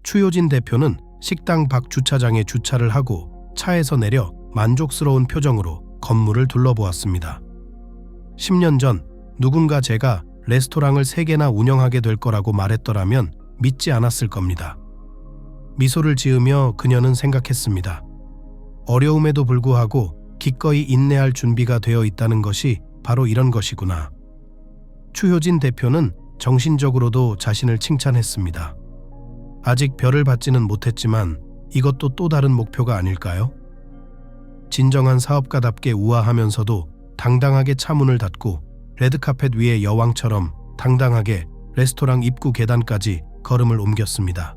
추효진 대표는 식당 밖 주차장에 주차를 하고 차에서 내려 만족스러운 표정으로 건물을 둘러보았습니다. 10년 전 누군가 제가 레스토랑을 3개나 운영하게 될 거라고 말했더라면 믿지 않았을 겁니다. 미소를 지으며 그녀는 생각했습니다. 어려움에도 불구하고 기꺼이 인내할 준비가 되어 있다는 것이 바로 이런 것이구나. 추효진 대표는 정신적으로도 자신을 칭찬했습니다. 아직 별을 받지는 못했지만 이것도 또 다른 목표가 아닐까요? 진정한 사업가답게 우아하면서도 당당하게 차문을 닫고 레드카펫 위에 여왕처럼 당당하게 레스토랑 입구 계단까지 걸음을 옮겼습니다.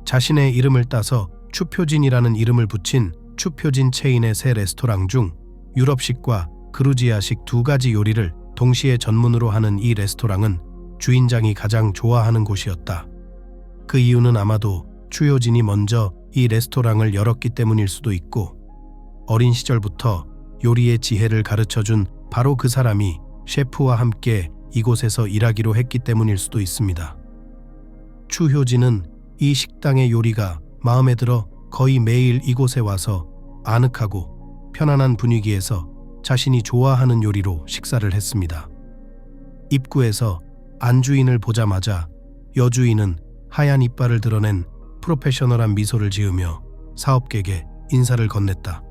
자신의 이름을 따서 추표진이라는 이름을 붙인 추표진 체인의 새 레스토랑 중 유럽식과 그루지아식 2가지 요리를 동시에 전문으로 하는 이 레스토랑은 주인장이 가장 좋아하는 곳이었다. 그 이유는 아마도 추효진이 먼저 이 레스토랑을 열었기 때문일 수도 있고, 어린 시절부터 요리의 지혜를 가르쳐준 바로 그 사람이 셰프와 함께 이곳에서 일하기로 했기 때문일 수도 있습니다. 추효진은 이 식당의 요리가 마음에 들어 거의 매일 이곳에 와서 아늑하고 편안한 분위기에서 자신이 좋아하는 요리로 식사를 했습니다. 입구에서 안주인을 보자마자 여주인은 하얀 이빨을 드러낸 프로페셔널한 미소를 지으며 사업객에 인사를 건넸다.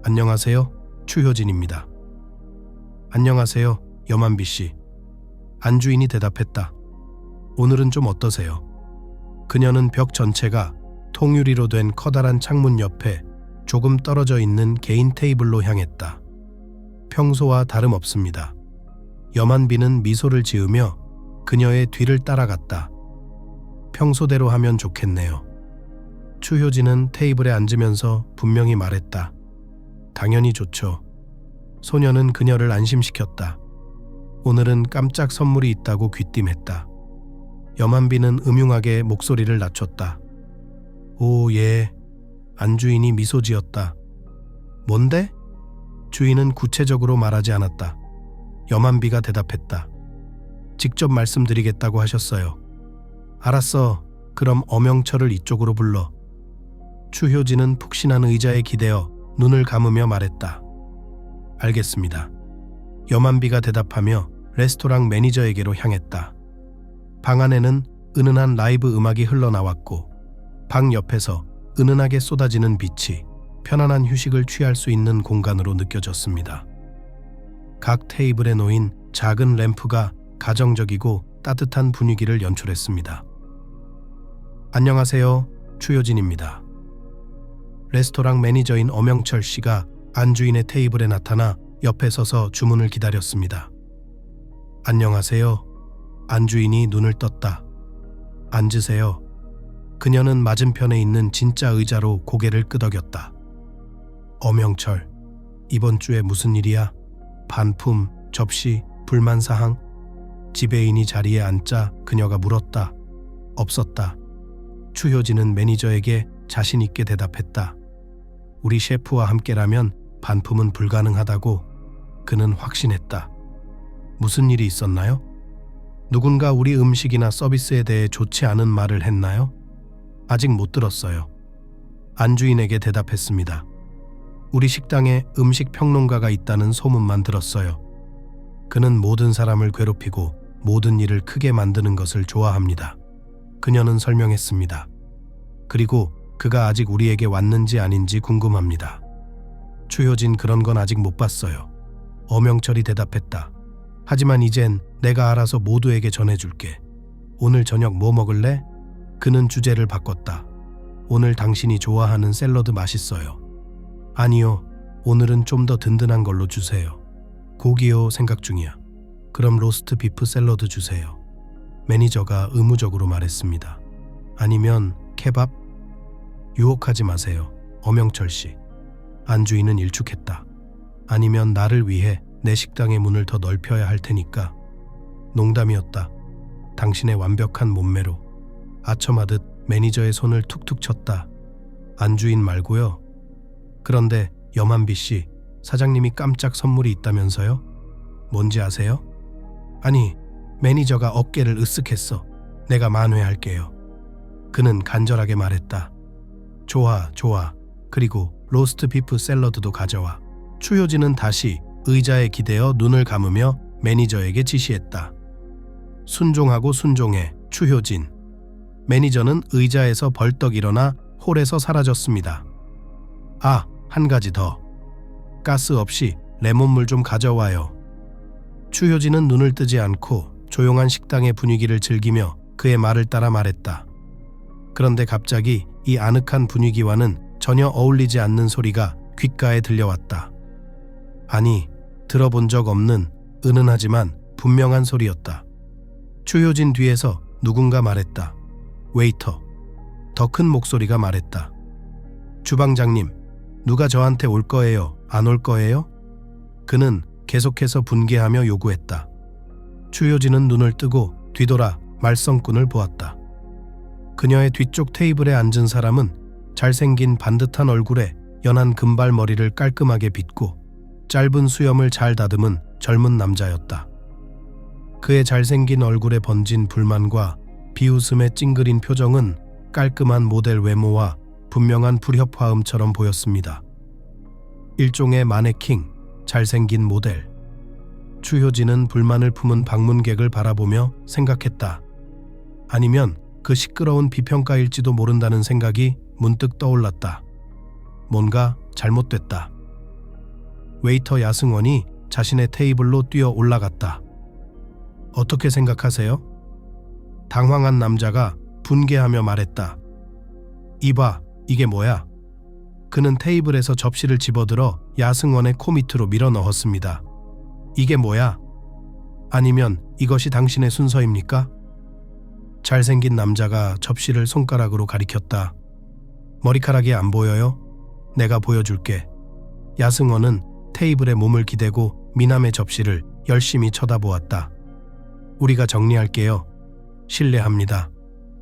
안녕하세요, 추효진입니다. 안녕하세요, 염한비 씨. 안주인이 대답했다. 오늘은 좀 어떠세요? 그녀는 벽 전체가 통유리로 된 커다란 창문 옆에 조금 떨어져 있는 개인 테이블로 향했다. 평소와 다름없습니다. 염한비는 미소를 지으며 그녀의 뒤를 따라갔다. 평소대로 하면 좋겠네요. 추효진은 테이블에 앉으면서 분명히 말했다. 당연히 좋죠. 소녀는 그녀를 안심시켰다. 오늘은 깜짝 선물이 있다고 귀띔했다. 염한비는 음흉하게 목소리를 낮췄다. 오, 예. 안주인이 미소 지었다. 뭔데? 주인은 구체적으로 말하지 않았다. 염한비가 대답했다. 직접 말씀드리겠다고 하셨어요. 알았어. 그럼 엄영철을 이쪽으로 불러. 추효진은 푹신한 의자에 기대어 눈을 감으며 말했다. 알겠습니다. 염한비가 대답하며 레스토랑 매니저에게로 향했다. 방 안에는 은은한 라이브 음악이 흘러나왔고 방 옆에서 은은하게 쏟아지는 빛이 편안한 휴식을 취할 수 있는 공간으로 느껴졌습니다. 각 테이블에 놓인 작은 램프가 가정적이고 따뜻한 분위기를 연출했습니다. 안녕하세요, 추효진입니다. 레스토랑 매니저인 엄영철 씨가 안주인의 테이블에 나타나 옆에 서서 주문을 기다렸습니다. 안녕하세요. 안주인이 눈을 떴다. 앉으세요. 그녀는 맞은편에 있는 진짜 의자로 고개를 끄덕였다. 엄영철, 이번 주에 무슨 일이야? 반품, 접시, 불만사항? 지배인이 자리에 앉자 그녀가 물었다. 없었다. 추효진은 매니저에게 자신 있게 대답했다. 우리 셰프와 함께라면 반품은 불가능하다고. 그는 확신했다. 무슨 일이 있었나요? 누군가 우리 음식이나 서비스에 대해 좋지 않은 말을 했나요? 아직 못 들었어요. 안주인에게 대답했습니다. 우리 식당에 음식 평론가가 있다는 소문만 들었어요. 그는 모든 사람을 괴롭히고 모든 일을 크게 만드는 것을 좋아합니다. 그녀는 설명했습니다. 그리고 그가 아직 우리에게 왔는지 아닌지 궁금합니다. 추효진 그런 건 아직 못 봤어요. 엄영철이 대답했다. 하지만 이젠 내가 알아서 모두에게 전해줄게. 오늘 저녁 뭐 먹을래? 그는 주제를 바꿨다. 오늘 당신이 좋아하는 샐러드 맛있어요. 아니요, 오늘은 좀 더 든든한 걸로 주세요. 고기요, 생각 중이야. 그럼 로스트 비프 샐러드 주세요. 매니저가 의무적으로 말했습니다. 아니면 케밥? 유혹하지 마세요, 엄영철 씨. 안주인은 일축했다. 아니면 나를 위해 내 식당의 문을 더 넓혀야 할 테니까. 농담이었다. 당신의 완벽한 몸매로. 아첨하듯 매니저의 손을 툭툭 쳤다. 안주인 말고요. 그런데 염한비 씨, 사장님이 깜짝 선물이 있다면서요? 뭔지 아세요? 아니, 매니저가 어깨를 으쓱했어. 내가 만회할게요. 그는 간절하게 말했다. 좋아, 좋아. 그리고 로스트 비프 샐러드도 가져와. 추효진은 다시 의자에 기대어 눈을 감으며 매니저에게 지시했다. 순종하고 순종해, 추효진. 매니저는 의자에서 벌떡 일어나 홀에서 사라졌습니다. 아, 한 가지 더. 가스 없이 레몬물 좀 가져와요. 추효진은 눈을 뜨지 않고 조용한 식당의 분위기를 즐기며 그의 말을 따라 말했다. 그런데 갑자기 이 아늑한 분위기와는 전혀 어울리지 않는 소리가 귓가에 들려왔다. 아니, 들어본 적 없는 은은하지만 분명한 소리였다. 추효진 뒤에서 누군가 말했다. 웨이터. 더 큰 목소리가 말했다. 주방장님, 누가 저한테 올 거예요? 안 올 거예요? 그는 계속해서 분개하며 요구했다. 추효진은 눈을 뜨고 뒤돌아 말썽꾼을 보았다. 그녀의 뒤쪽 테이블에 앉은 사람은 잘생긴 반듯한 얼굴에 연한 금발머리를 깔끔하게 빗고 짧은 수염을 잘 다듬은 젊은 남자였다. 그의 잘생긴 얼굴에 번진 불만과 비웃음의 찡그린 표정은 깔끔한 모델 외모와 분명한 불협화음처럼 보였습니다. 일종의 마네킹, 잘생긴 모델. 추효진은 불만을 품은 방문객을 바라보며 생각했다. 아니면 그 시끄러운 비평가일지도 모른다는 생각이 문득 떠올랐다. 뭔가 잘못됐다. 웨이터 야승원이 자신의 테이블로 뛰어 올라갔다. 어떻게 생각하세요? 당황한 남자가 분개하며 말했다. 이봐, 이게 뭐야? 그는 테이블에서 접시를 집어들어 야승원의 코 밑으로 밀어 넣었습니다. 이게 뭐야? 아니면 이것이 당신의 순서입니까? 잘생긴 남자가 접시를 손가락으로 가리켰다. 머리카락이 안 보여요? 내가 보여줄게. 야승원은 테이블에 몸을 기대고 미남의 접시를 열심히 쳐다보았다. 우리가 정리할게요. 실례합니다.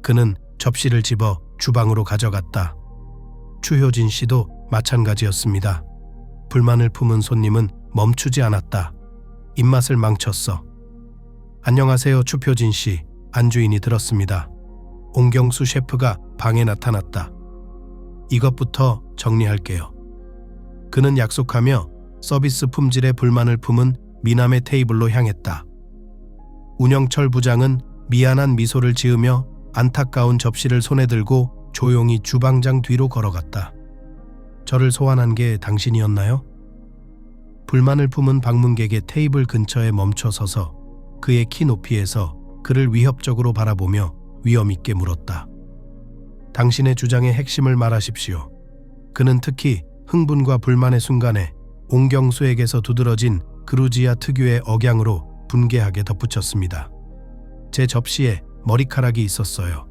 그는 접시를 집어 주방으로 가져갔다. 추효진 씨도 마찬가지였습니다. 불만을 품은 손님은 멈추지 않았다. 입맛을 망쳤어. 안녕하세요, 추효진 씨. 안주인이 들었습니다. 옹경수 셰프가 방에 나타났다. 이것부터 정리할게요. 그는 약속하며 서비스 품질에 불만을 품은 미남의 테이블로 향했다. 운영철 부장은 미안한 미소를 지으며 안타까운 접시를 손에 들고 조용히 주방장 뒤로 걸어갔다. 저를 소환한 게 당신이었나요? 불만을 품은 방문객의 테이블 근처에 멈춰 서서 그의 키 높이에서 그를 위협적으로 바라보며 위험 있게 물었다. 당신의 주장의 핵심을 말하십시오. 그는 특히 흥분과 불만의 순간에 옹경수에게서 두드러진 그루지야 특유의 억양으로 분개하게 덧붙였습니다. 제 접시에 머리카락이 있었어요.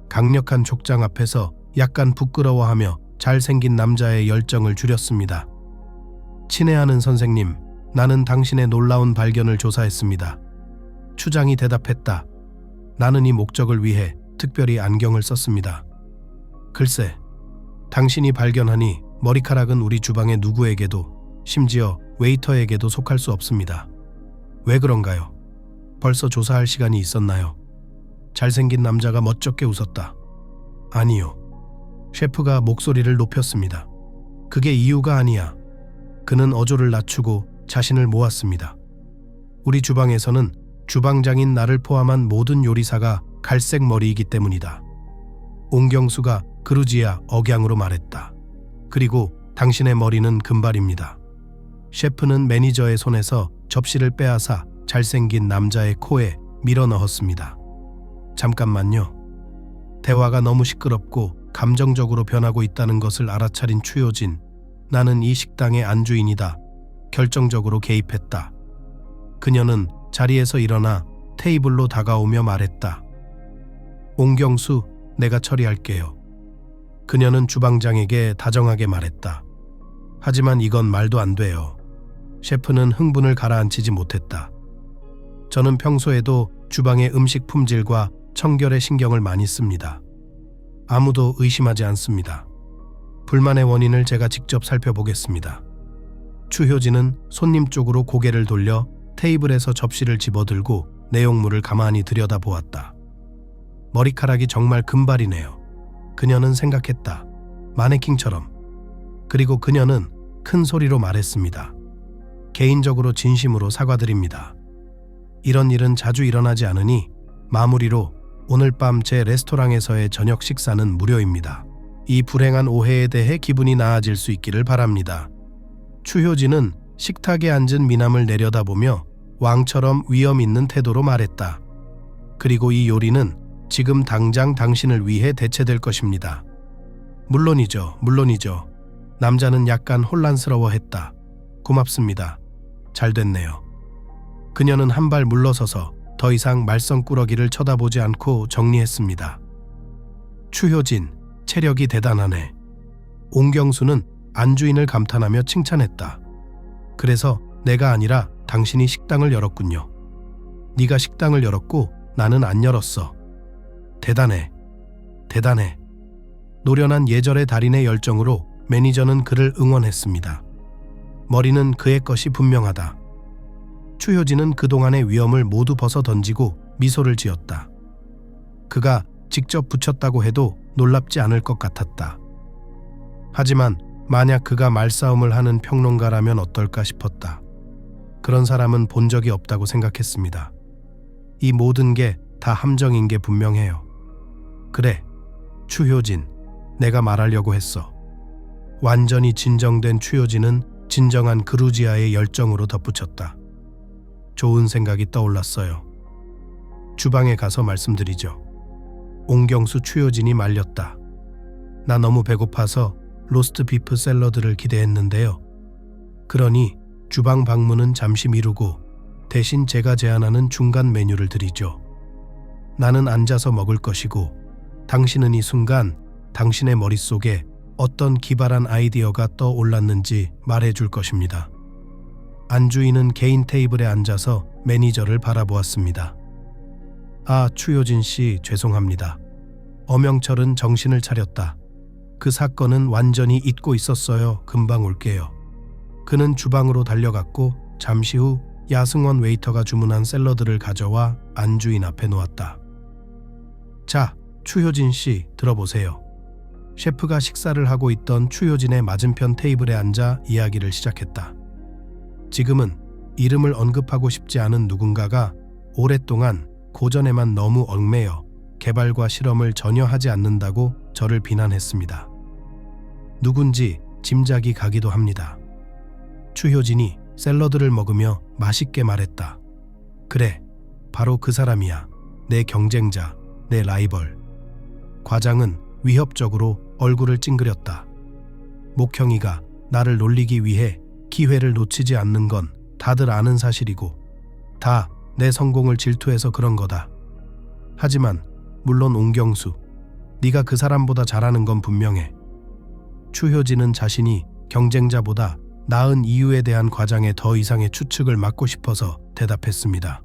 강력한 족장 앞에서 약간 부끄러워하며 잘생긴 남자의 열정을 줄였습니다. 친애하는 선생님, 나는 당신의 놀라운 발견을 조사했습니다. 추장이 대답했다. 나는 이 목적을 위해 특별히 안경을 썼습니다. 글쎄, 당신이 발견하니 머리카락은 우리 주방의 누구에게도, 심지어 웨이터에게도 속할 수 없습니다. 왜 그런가요? 벌써 조사할 시간이 있었나요? 잘생긴 남자가 멋쩍게 웃었다. 아니요. 셰프가 목소리를 높였습니다. 그게 이유가 아니야. 그는 어조를 낮추고 자신을 모았습니다. 우리 주방에서는 주방장인 나를 포함한 모든 요리사가 갈색 머리이기 때문이다. 옹경수가 그루지야 억양으로 말했다. 그리고 당신의 머리는 금발입니다. 셰프는 매니저의 손에서 접시를 빼앗아 잘생긴 남자의 코에 밀어 넣었습니다. 잠깐만요. 대화가 너무 시끄럽고 감정적으로 변하고 있다는 것을 알아차린 추효진. 나는 이 식당의 안주인이다. 결정적으로 개입했다. 그녀는 자리에서 일어나 테이블로 다가오며 말했다. 옹경수, 내가 처리할게요. 그녀는 주방장에게 다정하게 말했다. 하지만 이건 말도 안 돼요. 셰프는 흥분을 가라앉히지 못했다. 저는 평소에도 주방의 음식 품질과 청결에 신경을 많이 씁니다. 아무도 의심하지 않습니다. 불만의 원인을 제가 직접 살펴보겠습니다. 추효진은 손님 쪽으로 고개를 돌려 테이블에서 접시를 집어들고 내용물을 가만히 들여다보았다. 머리카락이 정말 금발이네요. 그녀는 생각했다. 마네킹처럼. 그리고 그녀는 큰 소리로 말했습니다. 개인적으로 진심으로 사과드립니다. 이런 일은 자주 일어나지 않으니 마무리로 오늘 밤 제 레스토랑에서의 저녁 식사는 무료입니다. 이 불행한 오해에 대해 기분이 나아질 수 있기를 바랍니다. 추효진은 식탁에 앉은 미남을 내려다보며 왕처럼 위엄 있는 태도로 말했다. 그리고 이 요리는 지금 당장 당신을 위해 대체될 것입니다. 물론이죠, 물론이죠. 남자는 약간 혼란스러워했다. 고맙습니다. 잘 됐네요. 그녀는 한 발 물러서서 더 이상 말썽꾸러기를 쳐다보지 않고 정리했습니다. 추효진, 체력이 대단하네. 옹경수는 안주인을 감탄하며 칭찬했다. 그래서 내가 아니라 당신이 식당을 열었군요. 네가 식당을 열었고 나는 안 열었어. 대단해. 대단해. 노련한 예절의 달인의 열정으로 매니저는 그를 응원했습니다. 머리는 그의 것이 분명하다. 추효진은 그동안의 위험을 모두 벗어 던지고 미소를 지었다. 그가 직접 붙였다고 해도 놀랍지 않을 것 같았다. 하지만 만약 그가 말싸움을 하는 평론가라면 어떨까 싶었다. 그런 사람은 본 적이 없다고 생각했습니다. 이 모든 게 다 함정인 게 분명해요. 그래, 추효진, 내가 말하려고 했어. 완전히 진정된 추효진은 진정한 그루지아의 열정으로 덧붙였다. 좋은 생각이 떠올랐어요. 주방에 가서 말씀드리죠. 옹경수 추효진이 말렸다. 나 너무 배고파서 로스트 비프 샐러드를 기대했는데요. 그러니 주방 방문은 잠시 미루고 대신 제가 제안하는 중간 메뉴를 드리죠. 나는 앉아서 먹을 것이고 당신은 이 순간 당신의 머릿속에 어떤 기발한 아이디어가 떠올랐는지 말해줄 것입니다. 안주인은 개인 테이블에 앉아서 매니저를 바라보았습니다. 아, 추효진 씨, 죄송합니다. 엄영철은 정신을 차렸다. 그 사건은 완전히 잊고 있었어요. 금방 올게요. 그는 주방으로 달려갔고 잠시 후 야승원 웨이터가 주문한 샐러드를 가져와 안주인 앞에 놓았다. 자, 추효진 씨, 들어보세요. 셰프가 식사를 하고 있던 추효진의 맞은편 테이블에 앉아 이야기를 시작했다. 지금은 이름을 언급하고 싶지 않은 누군가가 오랫동안 고전에만 너무 얽매여 개발과 실험을 전혀 하지 않는다고 저를 비난했습니다. 누군지 짐작이 가기도 합니다. 추효진이 샐러드를 먹으며 맛있게 말했다. 그래, 바로 그 사람이야. 내 경쟁자, 내 라이벌. 과장은 위협적으로 얼굴을 찡그렸다. 목형이가 나를 놀리기 위해 기회를 놓치지 않는 건 다들 아는 사실이고 다 내 성공을 질투해서 그런 거다. 하지만 물론 옹경수, 네가 그 사람보다 잘하는 건 분명해. 추효진은 자신이 경쟁자보다 나은 이유에 대한 과장의 더 이상의 추측을 막고 싶어서 대답했습니다.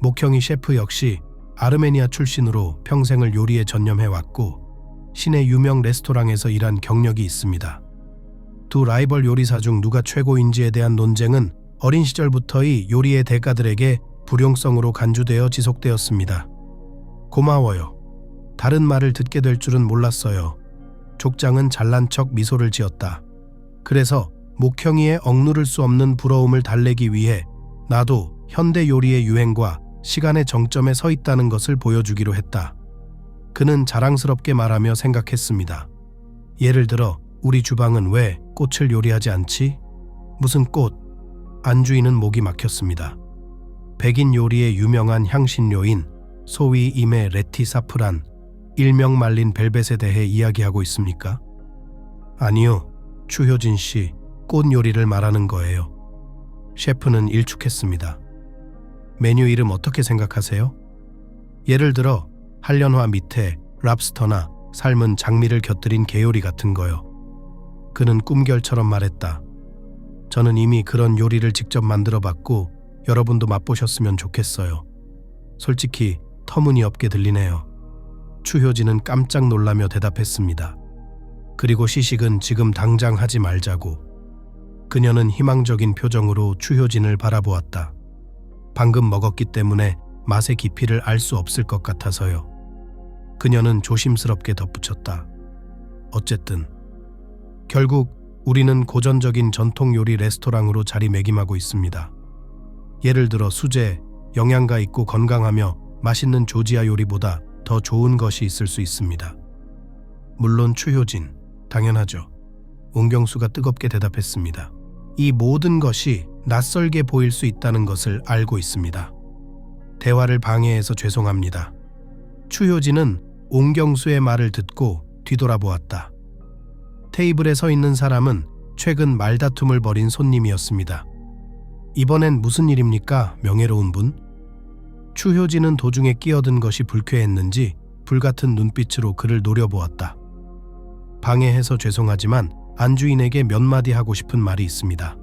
목형이 셰프 역시 아르메니아 출신으로 평생을 요리에 전념해왔고 시내 유명 레스토랑에서 일한 경력이 있습니다. 두 라이벌 요리사 중 누가 최고인지에 대한 논쟁은 어린 시절부터의 요리의 대가들에게 불용성으로 간주되어 지속되었습니다. 고마워요. 다른 말을 듣게 될 줄은 몰랐어요. 족장은 잘난 척 미소를 지었다. 그래서 목형이의 억누를 수 없는 부러움을 달래기 위해 나도 현대 요리의 유행과 시간의 정점에 서 있다는 것을 보여주기로 했다. 그는 자랑스럽게 말하며 생각했습니다. 예를 들어 우리 주방은 왜 꽃을 요리하지 않지? 무슨 꽃? 안주인은 목이 막혔습니다. 백인 요리의 유명한 향신료인 소위 임의 레티사프란, 일명 말린 벨벳에 대해 이야기하고 있습니까? 아니요, 추효진 씨, 꽃 요리를 말하는 거예요. 셰프는 일축했습니다. 메뉴 이름 어떻게 생각하세요? 예를 들어 한련화 밑에 랍스터나 삶은 장미를 곁들인 게요리 같은 거요. 그는 꿈결처럼 말했다. 저는 이미 그런 요리를 직접 만들어봤고 여러분도 맛보셨으면 좋겠어요. 솔직히 터무니없게 들리네요. 추효진은 깜짝 놀라며 대답했습니다. 그리고 시식은 지금 당장 하지 말자고. 그녀는 희망적인 표정으로 추효진을 바라보았다. 방금 먹었기 때문에 맛의 깊이를 알 수 없을 것 같아서요. 그녀는 조심스럽게 덧붙였다. 어쨌든 결국 우리는 고전적인 전통 요리 레스토랑으로 자리매김하고 있습니다. 예를 들어 수제, 영양가 있고 건강하며 맛있는 조지아 요리보다 더 좋은 것이 있을 수 있습니다. 물론 추효진, 당연하죠. 옹경수가 뜨겁게 대답했습니다. 이 모든 것이 낯설게 보일 수 있다는 것을 알고 있습니다. 대화를 방해해서 죄송합니다. 추효진은 옹경수의 말을 듣고 뒤돌아보았다. 테이블에 서 있는 사람은 최근 말다툼을 벌인 손님이었습니다. 이번엔 무슨 일입니까, 명예로운 분? 추효진은 도중에 끼어든 것이 불쾌했는지 불같은 눈빛으로 그를 노려보았다. 방해해서 죄송하지만 안주인에게 몇 마디 하고 싶은 말이 있습니다.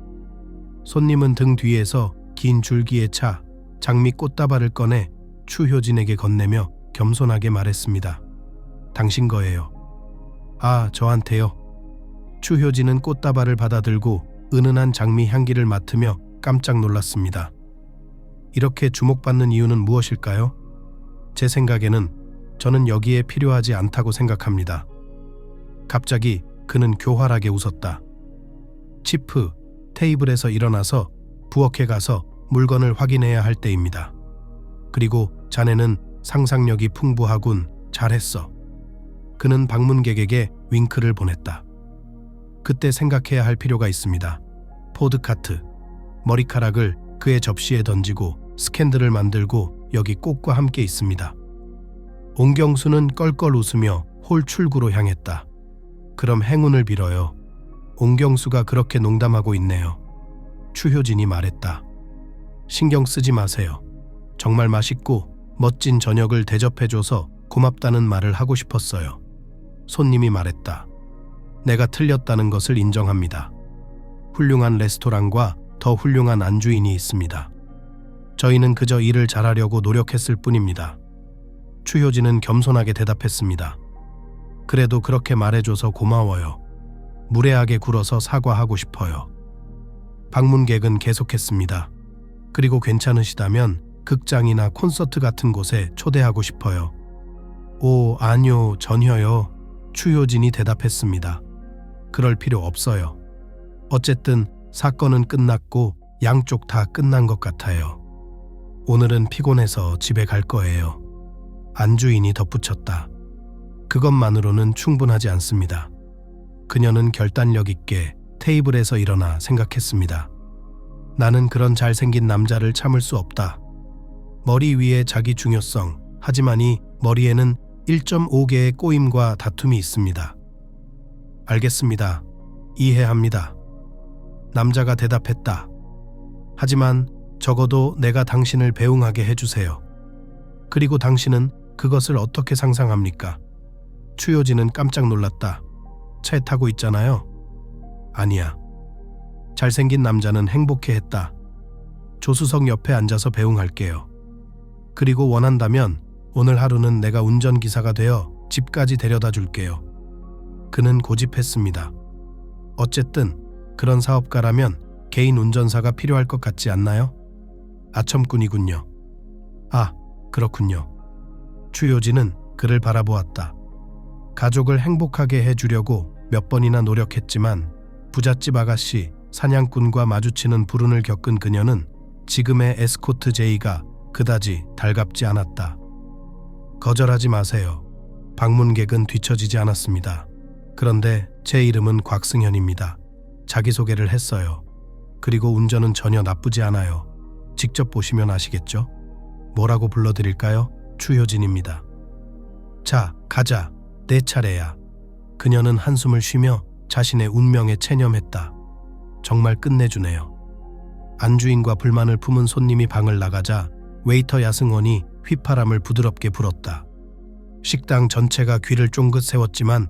손님은 등 뒤에서 긴 줄기의 차, 장미 꽃다발을 꺼내 추효진에게 건네며 겸손하게 말했습니다. 당신 거예요. 아, 저한테요. 추효진은 꽃다발을 받아들고 은은한 장미 향기를 맡으며 깜짝 놀랐습니다. 이렇게 주목받는 이유는 무엇일까요? 제 생각에는 저는 여기에 필요하지 않다고 생각합니다. 갑자기 그는 교활하게 웃었다. 치프, 테이블에서 일어나서 부엌에 가서 물건을 확인해야 할 때입니다. 그리고 자네는 상상력이 풍부하군, 잘했어. 그는 방문객에게 윙크를 보냈다. 그때 생각해야 할 필요가 있습니다. 포드카트, 머리카락을 그의 접시에 던지고 스캔들을 만들고 여기 꽃과 함께 있습니다. 옹경수는 껄껄 웃으며 홀 출구로 향했다. 그럼 행운을 빌어요. 옹경수가 그렇게 농담하고 있네요. 추효진이 말했다. 신경 쓰지 마세요. 정말 맛있고 멋진 저녁을 대접해줘서 고맙다는 말을 하고 싶었어요. 손님이 말했다. 내가 틀렸다는 것을 인정합니다. 훌륭한 레스토랑과 더 훌륭한 안주인이 있습니다. 저희는 그저 일을 잘하려고 노력했을 뿐입니다. 추효진은 겸손하게 대답했습니다. 그래도 그렇게 말해줘서 고마워요. 무례하게 굴어서 사과하고 싶어요. 방문객은 계속했습니다. 그리고 괜찮으시다면 극장이나 콘서트 같은 곳에 초대하고 싶어요. 오, 아니요, 전혀요. 추효진이 대답했습니다. 그럴 필요 없어요. 어쨌든 사건은 끝났고 양쪽 다 끝난 것 같아요. 오늘은 피곤해서 집에 갈 거예요. 안주인이 덧붙였다. 그것만으로는 충분하지 않습니다. 그녀는 결단력 있게 테이블에서 일어나 생각했습니다. 나는 그런 잘생긴 남자를 참을 수 없다. 머리 위에 자기 중요성, 하지만 이 머리에는 1.5개의 꼬임과 다툼이 있습니다. 알겠습니다. 이해합니다. 남자가 대답했다. 하지만 적어도 내가 당신을 배웅하게 해주세요. 그리고 당신은 그것을 어떻게 상상합니까? 추효진은 깜짝 놀랐다. 차에 타고 있잖아요. 아니야. 잘생긴 남자는 행복해했다. 조수석 옆에 앉아서 배웅할게요. 그리고 원한다면 오늘 하루는 내가 운전기사가 되어 집까지 데려다 줄게요. 그는 고집했습니다. 어쨌든 그런 사업가라면 개인 운전사가 필요할 것 같지 않나요? 아첨꾼이군요. 아, 그렇군요. 추효진은 그를 바라보았다. 가족을 행복하게 해주려고 몇 번이나 노력했지만 부잣집 아가씨, 사냥꾼과 마주치는 불운을 겪은 그녀는 지금의 에스코트 제이가 그다지 달갑지 않았다. 거절하지 마세요. 방문객은 뒤처지지 않았습니다. 그런데 제 이름은 곽승현입니다. 자기소개를 했어요. 그리고 운전은 전혀 나쁘지 않아요. 직접 보시면 아시겠죠? 뭐라고 불러드릴까요? 추효진입니다. 자, 가자. 내 차례야. 그녀는 한숨을 쉬며 자신의 운명에 체념했다. 정말 끝내주네요. 안주인과 불만을 품은 손님이 방을 나가자 웨이터 야승원이 휘파람을 부드럽게 불었다. 식당 전체가 귀를 쫑긋 세웠지만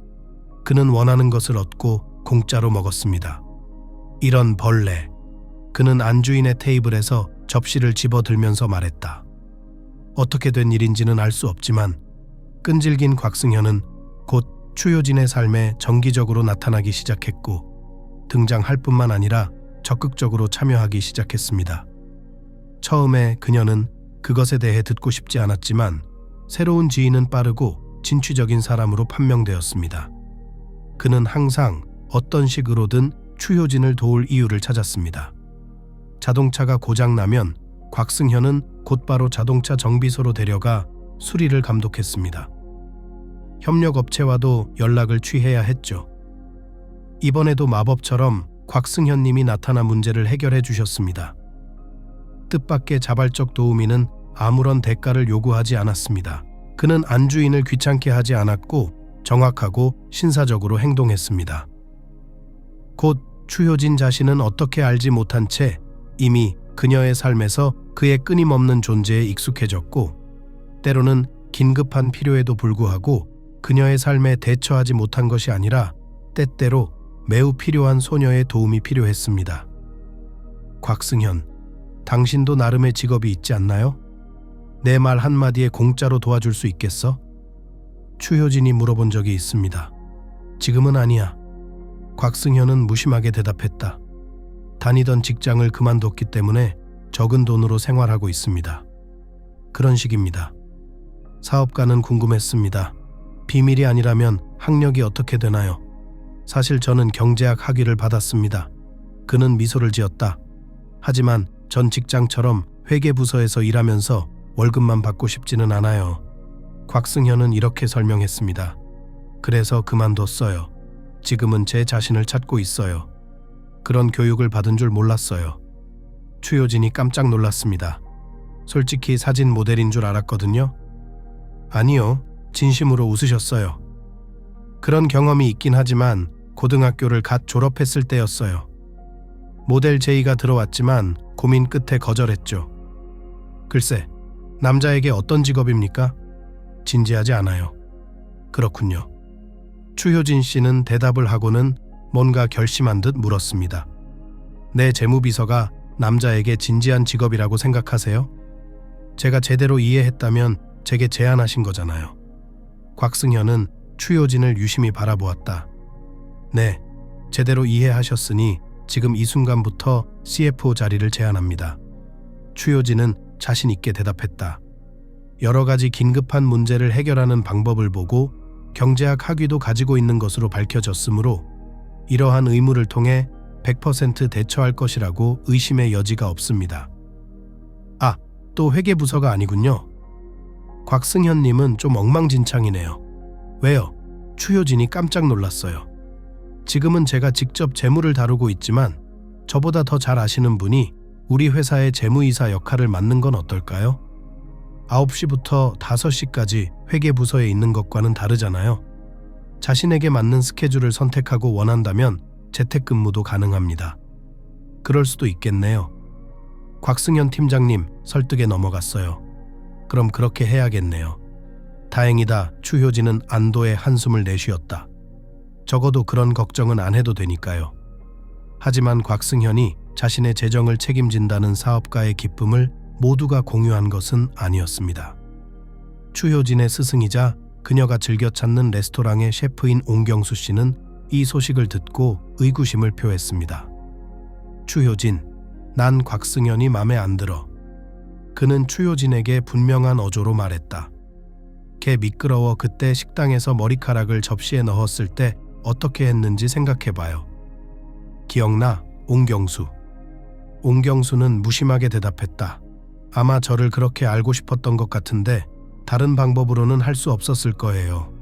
그는 원하는 것을 얻고 공짜로 먹었습니다. 이런 벌레. 그는 안주인의 테이블에서 접시를 집어들면서 말했다. 어떻게 된 일인지는 알 수 없지만 끈질긴 곽승현은 곧 추효진의 삶에 정기적으로 나타나기 시작했고 등장할 뿐만 아니라 적극적으로 참여하기 시작했습니다. 처음에 그녀는 그것에 대해 듣고 싶지 않았지만 새로운 지인은 빠르고 진취적인 사람으로 판명되었습니다. 그는 항상 어떤 식으로든 추효진을 도울 이유를 찾았습니다. 자동차가 고장나면 곽승현은 곧바로 자동차 정비소로 데려가 수리를 감독했습니다. 협력업체와도 연락을 취해야 했죠. 이번에도 마법처럼 곽승현 님이 나타나 문제를 해결해 주셨습니다. 뜻밖의 자발적 도우미는 아무런 대가를 요구하지 않았습니다. 그는 안주인을 귀찮게 하지 않았고 정확하고 신사적으로 행동했습니다. 곧 추효진 자신은 어떻게 알지 못한 채 이미 그녀의 삶에서 그의 끊임없는 존재에 익숙해졌고, 때로는 긴급한 필요에도 불구하고 그녀의 삶에 대처하지 못한 것이 아니라 때때로 매우 필요한 소녀의 도움이 필요했습니다. 곽승현, 당신도 나름의 직업이 있지 않나요? 내 말 한마디에 공짜로 도와줄 수 있겠어? 추효진이 물어본 적이 있습니다. 지금은 아니야. 곽승현은 무심하게 대답했다. 다니던 직장을 그만뒀기 때문에 적은 돈으로 생활하고 있습니다. 그런 식입니다. 사업가는 궁금했습니다. 비밀이 아니라면 학력이 어떻게 되나요? 사실 저는 경제학 학위를 받았습니다. 그는 미소를 지었다. 하지만 전 직장처럼 회계부서에서 일하면서 월급만 받고 싶지는 않아요. 곽승현은 이렇게 설명했습니다. 그래서 그만뒀어요. 지금은 제 자신을 찾고 있어요. 그런 교육을 받은 줄 몰랐어요. 추효진이 깜짝 놀랐습니다. 솔직히 사진 모델인 줄 알았거든요. 아니요, 진심으로 웃으셨어요. 그런 경험이 있긴 하지만 고등학교를 갓 졸업했을 때였어요. 모델 제의가 들어왔지만 고민 끝에 거절했죠. 글쎄, 남자에게 어떤 직업입니까? 진지하지 않아요. 그렇군요. 추효진 씨는 대답을 하고는 뭔가 결심한 듯 물었습니다. 내 재무비서가 남자에게 진지한 직업이라고 생각하세요? 제가 제대로 이해했다면 제게 제안하신 거잖아요. 곽승현은 추효진을 유심히 바라보았다. 네, 제대로 이해하셨으니 지금 이 순간부터 CFO 자리를 제안합니다. 추효진은 자신 있게 대답했다. 여러 가지 긴급한 문제를 해결하는 방법을 보고 경제학 학위도 가지고 있는 것으로 밝혀졌으므로 이러한 의무를 통해 100% 대처할 것이라고 의심의 여지가 없습니다. 아, 또 회계부서가 아니군요. 곽승현님은 좀 엉망진창이네요. 왜요? 추효진이 깜짝 놀랐어요. 지금은 제가 직접 재무를 다루고 있지만 저보다 더 잘 아시는 분이 우리 회사의 재무이사 역할을 맡는 건 어떨까요? 9시부터 5시까지 회계부서에 있는 것과는 다르잖아요. 자신에게 맞는 스케줄을 선택하고 원한다면 재택근무도 가능합니다. 그럴 수도 있겠네요. 곽승현 팀장님 설득에 넘어갔어요. 그럼 그렇게 해야겠네요. 다행이다. 추효진은 안도의 한숨을 내쉬었다. 적어도 그런 걱정은 안 해도 되니까요. 하지만 곽승현이 자신의 재정을 책임진다는 사업가의 기쁨을 모두가 공유한 것은 아니었습니다. 추효진의 스승이자 그녀가 즐겨 찾는 레스토랑의 셰프인 옹경수 씨는 이 소식을 듣고 의구심을 표했습니다. 추효진, 난 곽승현이 맘에 안 들어. 그는 추효진에게 분명한 어조로 말했다. 걔 미끄러워. 그때 식당에서 머리카락을 접시에 넣었을 때 어떻게 했는지 생각해봐요. 기억나? 옹경수. 옹경수는 무심하게 대답했다. 아마 저를 그렇게 알고 싶었던 것 같은데 다른 방법으로는 할 수 없었을 거예요.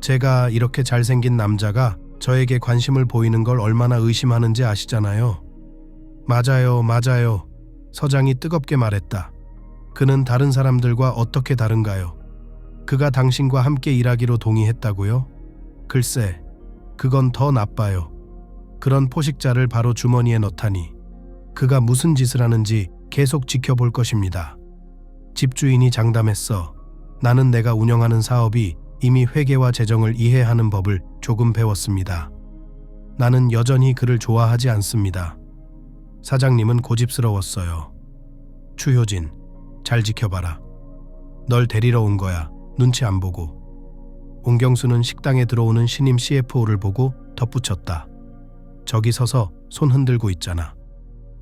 제가 이렇게 잘생긴 남자가 저에게 관심을 보이는 걸 얼마나 의심하는지 아시잖아요. 맞아요, 맞아요. 서장이 뜨겁게 말했다. 그는 다른 사람들과 어떻게 다른가요? 그가 당신과 함께 일하기로 동의했다고요? 글쎄, 그건 더 나빠요. 그런 포식자를 바로 주머니에 넣다니. 그가 무슨 짓을 하는지 계속 지켜볼 것입니다. 집주인이 장담했어. 나는 내가 운영하는 사업이 이미 회계와 재정을 이해하는 법을 조금 배웠습니다. 나는 여전히 그를 좋아하지 않습니다. 사장님은 고집스러웠어요. 추효진, 잘 지켜봐라. 널 데리러 온 거야. 눈치 안 보고. 옹경수는 식당에 들어오는 신임 CFO를 보고 덧붙였다. 저기 서서 손 흔들고 있잖아.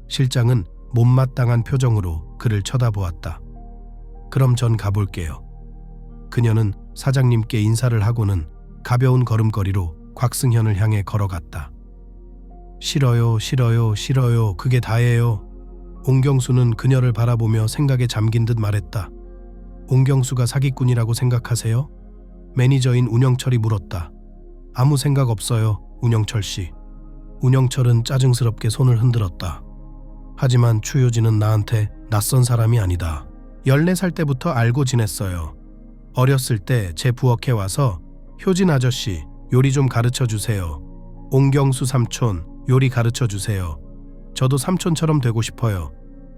실장은 못마땅한 표정으로 그를 쳐다보았다. 그럼 전 가볼게요. 그녀는 사장님께 인사를 하고는 가벼운 걸음걸이로 곽승현을 향해 걸어갔다. 싫어요, 싫어요, 싫어요. 그게 다예요. 옹경수는 그녀를 바라보며 생각에 잠긴 듯 말했다. 옹경수가 사기꾼이라고 생각하세요? 매니저인 운영철이 물었다. 아무 생각 없어요, 운영철 씨. 운영철은 짜증스럽게 손을 흔들었다. 하지만 추효진은 나한테 낯선 사람이 아니다. 14살 때부터 알고 지냈어요. 어렸을 때 제 부엌에 와서 효진 아저씨 요리 좀 가르쳐 주세요. 옹경수 삼촌 요리 가르쳐 주세요. 저도 삼촌처럼 되고 싶어요.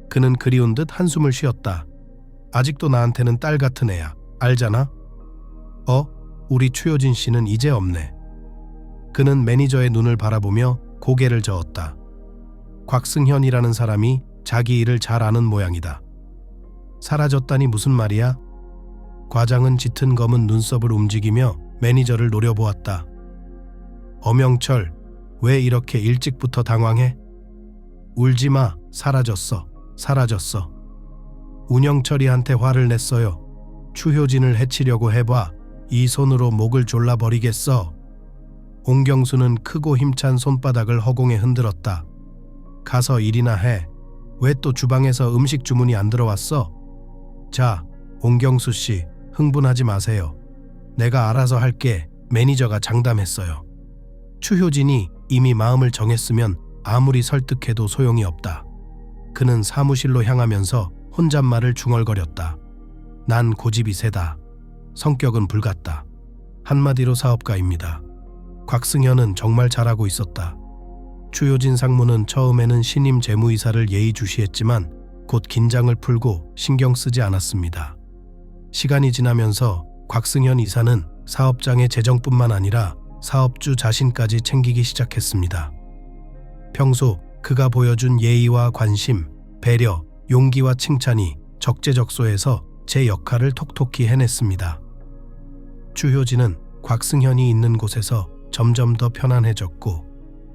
그는 그리운 듯 한숨을 쉬었다. 아직도 나한테는 딸 같은 애야. 알잖아? 우리 추효진 씨는 이제 없네. 그는 매니저의 눈을 바라보며 고개를 저었다. 곽승현이라는 사람이 자기 일을 잘 아는 모양이다. 사라졌다니 무슨 말이야? 과장은 짙은 검은 눈썹을 움직이며 매니저를 노려보았다. 엄영철, 왜 이렇게 일찍부터 당황해? 울지마, 사라졌어, 사라졌어. 운영철이한테 화를 냈어요. 추효진을 해치려고 해봐. 이 손으로 목을 졸라버리겠어. 옹경수는 크고 힘찬 손바닥을 허공에 흔들었다. 가서 일이나 해. 왜 또 주방에서 음식 주문이 안 들어왔어? 자, 옹경수 씨, 흥분하지 마세요. 내가 알아서 할게. 매니저가 장담했어요. 추효진이 이미 마음을 정했으면 아무리 설득해도 소용이 없다. 그는 사무실로 향하면서 혼잣말을 중얼거렸다. 난 고집이 세다. 성격은 불같다. 한마디로 사업가입니다. 곽승현은 정말 잘하고 있었다. 추효진 상무는 처음에는 신임 재무이사를 예의주시했지만 곧 긴장을 풀고 신경 쓰지 않았습니다. 시간이 지나면서 곽승현 이사는 사업장의 재정뿐만 아니라 사업주 자신까지 챙기기 시작했습니다. 평소 그가 보여준 예의와 관심, 배려, 용기와 칭찬이 적재적소에서 제 역할을 톡톡히 해냈습니다. 추효진은 곽승현이 있는 곳에서 점점 더 편안해졌고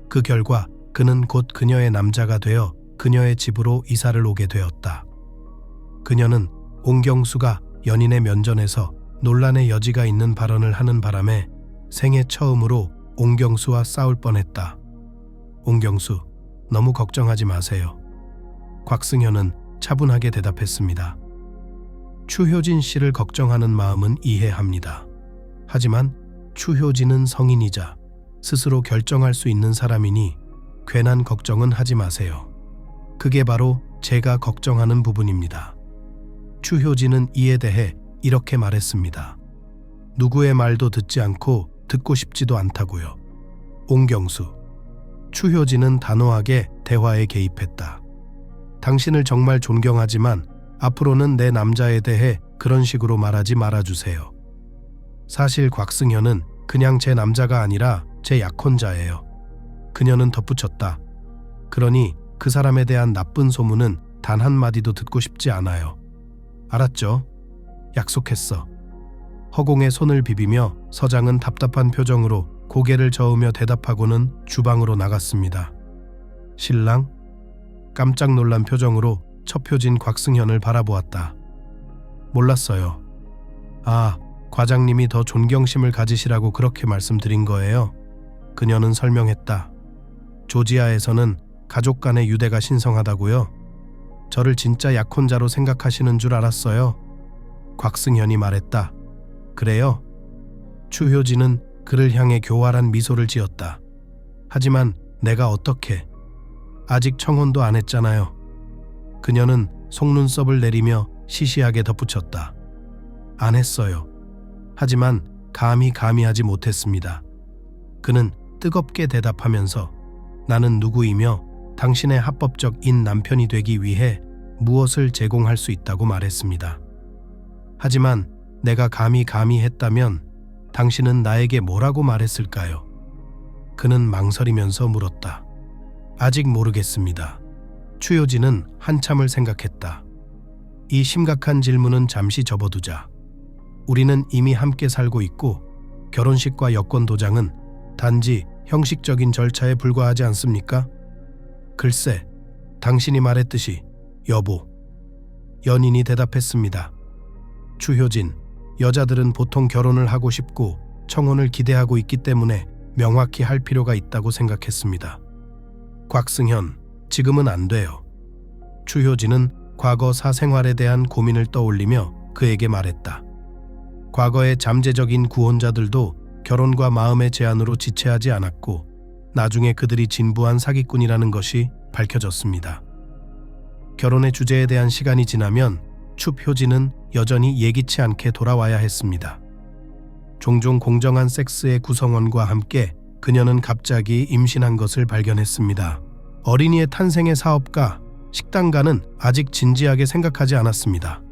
그 결과 그는 곧 그녀의 남자가 되어 그녀의 집으로 이사를 오게 되었다. 그녀는 옹경수가 연인의 면전에서 논란의 여지가 있는 발언을 하는 바람에 생애 처음으로 옹경수와 싸울 뻔했다. 옹경수, 너무 걱정하지 마세요. 곽승현은 차분하게 대답했습니다. 추효진 씨를 걱정하는 마음은 이해합니다. 하지만 추효진은 성인이자 스스로 결정할 수 있는 사람이니 괜한 걱정은 하지 마세요. 그게 바로 제가 걱정하는 부분입니다. 추효진은 이에 대해 이렇게 말했습니다. 누구의 말도 듣지 않고 듣고 싶지도 않다고요. 옹경수. 추효진은 단호하게 대화에 개입했다. 당신을 정말 존경하지만 앞으로는 내 남자에 대해 그런 식으로 말하지 말아주세요. 사실 곽승현은 그냥 제 남자가 아니라 제 약혼자예요. 그녀는 덧붙였다. 그러니 그 사람에 대한 나쁜 소문은 단 한마디도 듣고 싶지 않아요. 알았죠? 약속했어. 허공에 손을 비비며 서장은 답답한 표정으로 고개를 저으며 대답하고는 주방으로 나갔습니다. 신랑? 깜짝 놀란 표정으로 첩효진 곽승현을 바라보았다. 몰랐어요. 아, 과장님이 더 존경심을 가지시라고 그렇게 말씀드린 거예요. 그녀는 설명했다. 조지아에서는 가족 간의 유대가 신성하다고요. 저를 진짜 약혼자로 생각하시는 줄 알았어요. 곽승현이 말했다. 그래요? 추효진은 그를 향해 교활한 미소를 지었다. 하지만 내가 어떻게? 아직 청혼도 안 했잖아요. 그녀는 속눈썹을 내리며 시시하게 덧붙였다. 안 했어요. 하지만 감히 하지 못했습니다. 그는 뜨겁게 대답하면서 나는 누구이며 당신의 합법적인 남편이 되기 위해 무엇을 제공할 수 있다고 말했습니다. 하지만 내가 감히 했다면 당신은 나에게 뭐라고 말했을까요? 그는 망설이면서 물었다. 아직 모르겠습니다. 추효진은 한참을 생각했다. 이 심각한 질문은 잠시 접어두자. 우리는 이미 함께 살고 있고 결혼식과 여권 도장은 단지 형식적인 절차에 불과하지 않습니까? 글쎄, 당신이 말했듯이 여보. 연인이 대답했습니다. 추효진, 여자들은 보통 결혼을 하고 싶고 청혼을 기대하고 있기 때문에 명확히 할 필요가 있다고 생각했습니다. 곽승현, 지금은 안 돼요. 추효진은 과거 사생활에 대한 고민을 떠올리며 그에게 말했다. 과거의 잠재적인 구혼자들도 결혼과 마음의 제한으로 지체하지 않았고 나중에 그들이 진부한 사기꾼이라는 것이 밝혀졌습니다. 결혼의 주제에 대한 시간이 지나면 추효진은 여전히 예기치 않게 돌아와야 했습니다. 종종 공정한 섹스의 구성원과 함께 그녀는 갑자기 임신한 것을 발견했습니다. 어린이의 탄생의 사업가, 식당가는 아직 진지하게 생각하지 않았습니다.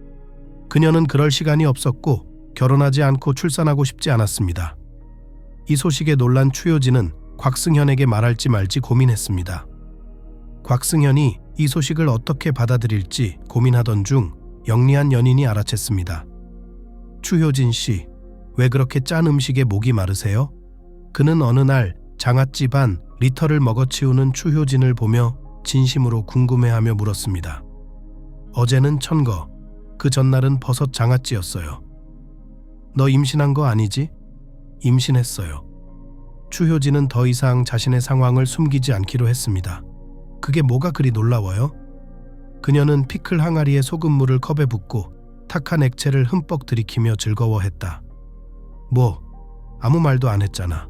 그녀는 그럴 시간이 없었고 결혼하지 않고 출산하고 싶지 않았습니다. 이 소식에 놀란 추효진은 곽승현에게 말할지 말지 고민했습니다. 곽승현이 이 소식을 어떻게 받아들일지 고민하던 중 영리한 연인이 알아챘습니다. 추효진 씨, 왜 그렇게 짠 음식에 목이 마르세요? 그는 어느 날 장아찌 반 리터를 먹어치우는 추효진을 보며 진심으로 궁금해하며 물었습니다. 어제는 천거, 그 전날은 버섯 장아찌였어요. 너 임신한 거 아니지? 임신했어요. 추효진은 더 이상 자신의 상황을 숨기지 않기로 했습니다. 그게 뭐가 그리 놀라워요? 그녀는 피클 항아리에 소금물을 컵에 붓고 탁한 액체를 흠뻑 들이키며 즐거워했다. 뭐, 아무 말도 안 했잖아.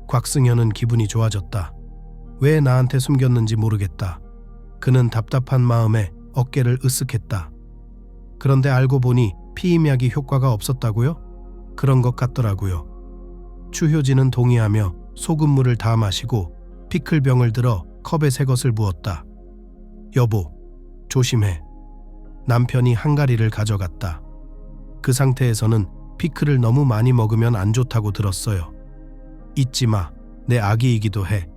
곽승현은 기분이 좋아졌다. 왜 나한테 숨겼는지 모르겠다. 그는 답답한 마음에 어깨를 으쓱했다. 그런데 알고 보니 피임약이 효과가 없었다고요? 그런 것 같더라고요. 추효진은 동의하며 소금물을 다 마시고 피클병을 들어 컵에 새 것을 부었다. 여보, 조심해. 남편이 항아리를 가져갔다. 그 상태에서는 피클을 너무 많이 먹으면 안 좋다고 들었어요. 잊지 마. 내 아기이기도 해.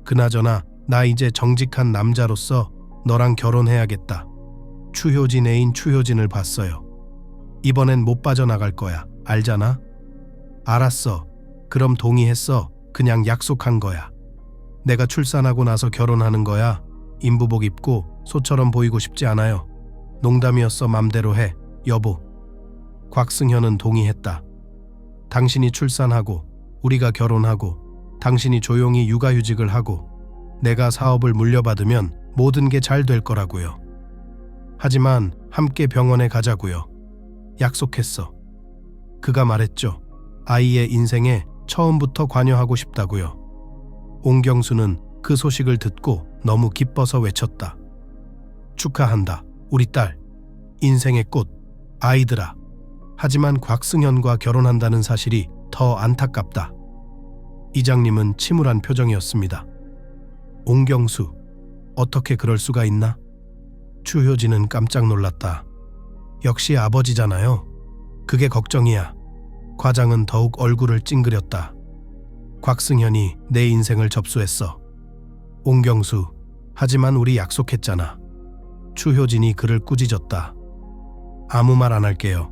그나저나 나 이제 정직한 남자로서 너랑 결혼해야겠다. 추효진 애인 추효진을 봤어요. 이번엔 못 빠져나갈 거야. 알잖아? 알았어. 그럼 동의했어. 그냥 약속한 거야. 내가 출산하고 나서 결혼하는 거야. 인부복 입고 소처럼 보이고 싶지 않아요. 농담이었어. 맘대로 해. 여보. 곽승현은 동의했다. 당신이 출산하고 우리가 결혼하고 당신이 조용히 육아휴직을 하고 내가 사업을 물려받으면 모든 게 잘 될 거라고요. 하지만 함께 병원에 가자고요. 약속했어. 그가 말했죠. 아이의 인생에 처음부터 관여하고 싶다고요. 옹경수는 그 소식을 듣고 너무 기뻐서 외쳤다. 축하한다. 우리 딸. 인생의 꽃. 아이들아. 하지만 곽승현과 결혼한다는 사실이 더 안타깝다. 이장님은 침울한 표정이었습니다. 옹경수, 어떻게 그럴 수가 있나? 추효진은 깜짝 놀랐다. 역시 아버지잖아요. 그게 걱정이야. 과장은 더욱 얼굴을 찡그렸다. 곽승현이 내 인생을 접수했어. 옹경수, 하지만 우리 약속했잖아. 추효진이 그를 꾸짖었다. 아무 말 안 할게요.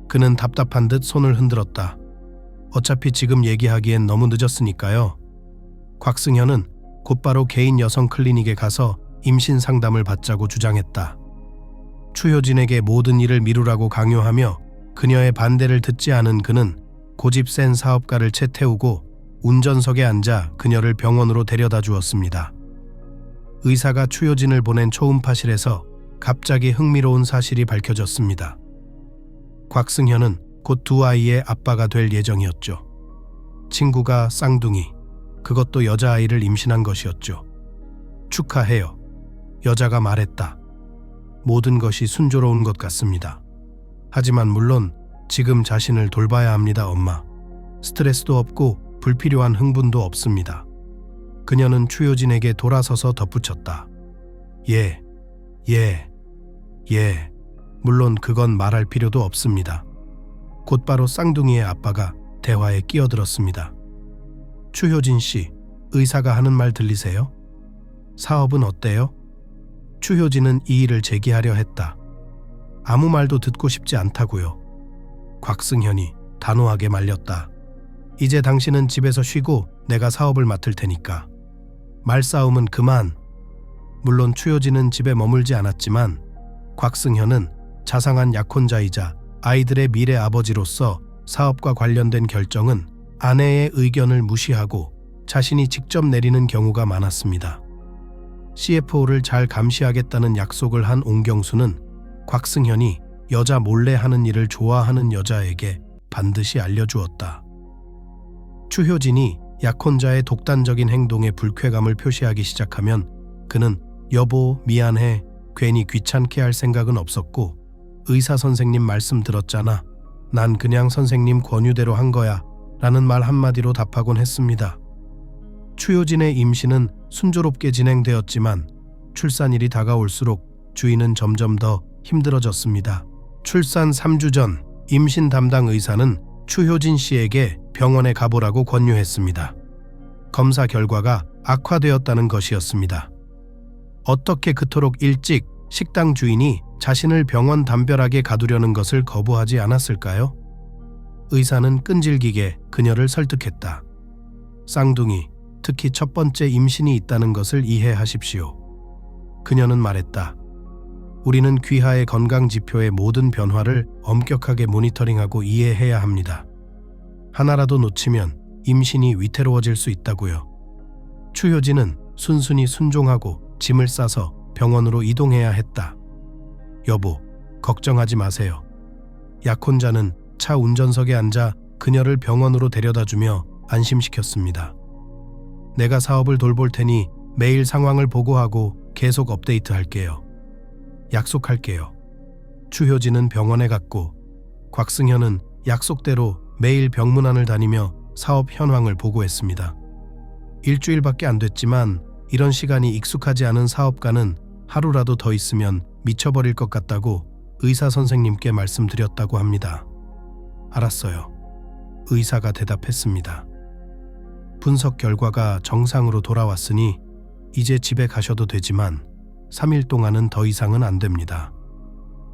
그는 답답한 듯 손을 흔들었다. 어차피 지금 얘기하기엔 너무 늦었으니까요. 곽승현은 곧바로 개인 여성 클리닉에 가서 임신 상담을 받자고 주장했다. 추효진에게 모든 일을 미루라고 강요하며 그녀의 반대를 듣지 않은 그는 고집 센 사업가를 채 태우고 운전석에 앉아 그녀를 병원으로 데려다 주었습니다. 의사가 추효진을 보낸 초음파실에서 갑자기 흥미로운 사실이 밝혀졌습니다. 곽승현은 곧 두 아이의 아빠가 될 예정이었죠. 친구가 쌍둥이, 그것도 여자아이를 임신한 것이었죠. 축하해요. 여자가 말했다. 모든 것이 순조로운 것 같습니다. 하지만 물론 지금 자신을 돌봐야 합니다, 엄마. 스트레스도 없고 불필요한 흥분도 없습니다. 그녀는 추효진에게 돌아서서 덧붙였다. 예. 물론 그건 말할 필요도 없습니다. 곧바로 쌍둥이의 아빠가 대화에 끼어들었습니다. 추효진 씨, 의사가 하는 말 들리세요? 사업은 어때요? 추효진은 이의를 제기하려 했다. 아무 말도 듣고 싶지 않다고요. 곽승현이 단호하게 말렸다. 이제 당신은 집에서 쉬고 내가 사업을 맡을 테니까. 말싸움은 그만. 물론 추효진은 집에 머물지 않았지만 곽승현은 자상한 약혼자이자 아이들의 미래 아버지로서 사업과 관련된 결정은 아내의 의견을 무시하고 자신이 직접 내리는 경우가 많았습니다. CFO를 잘 감시하겠다는 약속을 한 옹경수는 곽승현이 여자 몰래 하는 일을 좋아하는 여자에게 반드시 알려주었다. 추효진이 약혼자의 독단적인 행동에 불쾌감을 표시하기 시작하면 그는 여보 미안해 괜히 귀찮게 할 생각은 없었고 의사 선생님 말씀 들었잖아. 난 그냥 선생님 권유대로 한 거야 라는 말 한마디로 답하곤 했습니다. 추효진의 임신은 순조롭게 진행되었지만 출산일이 다가올수록 주인은 점점 더 힘들어졌습니다. 출산 3주 전 임신 담당 의사는 추효진 씨에게 병원에 가보라고 권유했습니다. 검사 결과가 악화되었다는 것이었습니다. 어떻게 그토록 일찍 식당 주인이 자신을 병원 담벼락에 가두려는 것을 거부하지 않았을까요? 의사는 끈질기게 그녀를 설득했다. 쌍둥이, 특히 첫 번째 임신이 있다는 것을 이해하십시오. 그녀는 말했다. 우리는 귀하의 건강 지표의 모든 변화를 엄격하게 모니터링하고 이해해야 합니다. 하나라도 놓치면 임신이 위태로워질 수 있다고요. 추효진은 순순히 순종하고 짐을 싸서 병원으로 이동해야 했다. 여보, 걱정하지 마세요. 약혼자는 차 운전석에 앉아 그녀를 병원으로 데려다주며 안심시켰습니다. 내가 사업을 돌볼 테니 매일 상황을 보고하고 계속 업데이트할게요. 약속할게요. 추효진은 병원에 갔고 곽승현은 약속대로 매일 병문안을 다니며 사업 현황을 보고했습니다. 일주일밖에 안 됐지만 이런 시간이 익숙하지 않은 사업가는 하루라도 더 있으면 미쳐버릴 것 같다고 의사 선생님께 말씀드렸다고 합니다. 알았어요. 의사가 대답했습니다. 분석 결과가 정상으로 돌아왔으니 이제 집에 가셔도 되지만 3일 동안은 더 이상은 안 됩니다.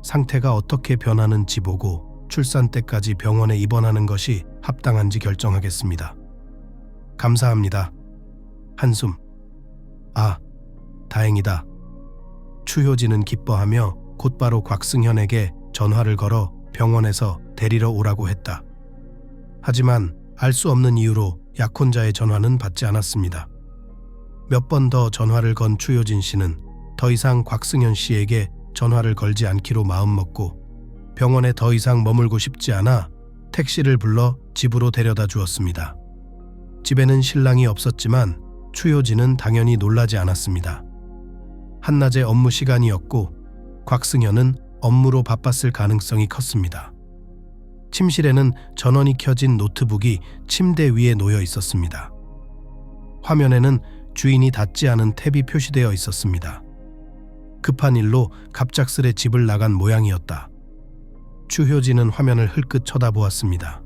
상태가 어떻게 변하는지 보고 출산 때까지 병원에 입원하는 것이 합당한지 결정하겠습니다. 감사합니다. 한숨. 아, 다행이다. 추효진은 기뻐하며 곧바로 곽승현에게 전화를 걸어 병원에서 데리러 오라고 했다. 하지만 알 수 없는 이유로 약혼자의 전화는 받지 않았습니다. 몇 번 더 전화를 건 추효진 씨는 더 이상 곽승현 씨에게 전화를 걸지 않기로 마음먹고 병원에 더 이상 머물고 싶지 않아 택시를 불러 집으로 데려다 주었습니다. 집에는 신랑이 없었지만 추효진은 당연히 놀라지 않았습니다. 한낮의 업무 시간이었고 곽승현은 업무로 바빴을 가능성이 컸습니다. 침실에는 전원이 켜진 노트북이 침대 위에 놓여 있었습니다. 화면에는 주인이 닫지 않은 탭이 표시되어 있었습니다. 급한 일로 갑작스레 집을 나간 모양이었다. 추효진은 화면을 흘끗 쳐다보았습니다.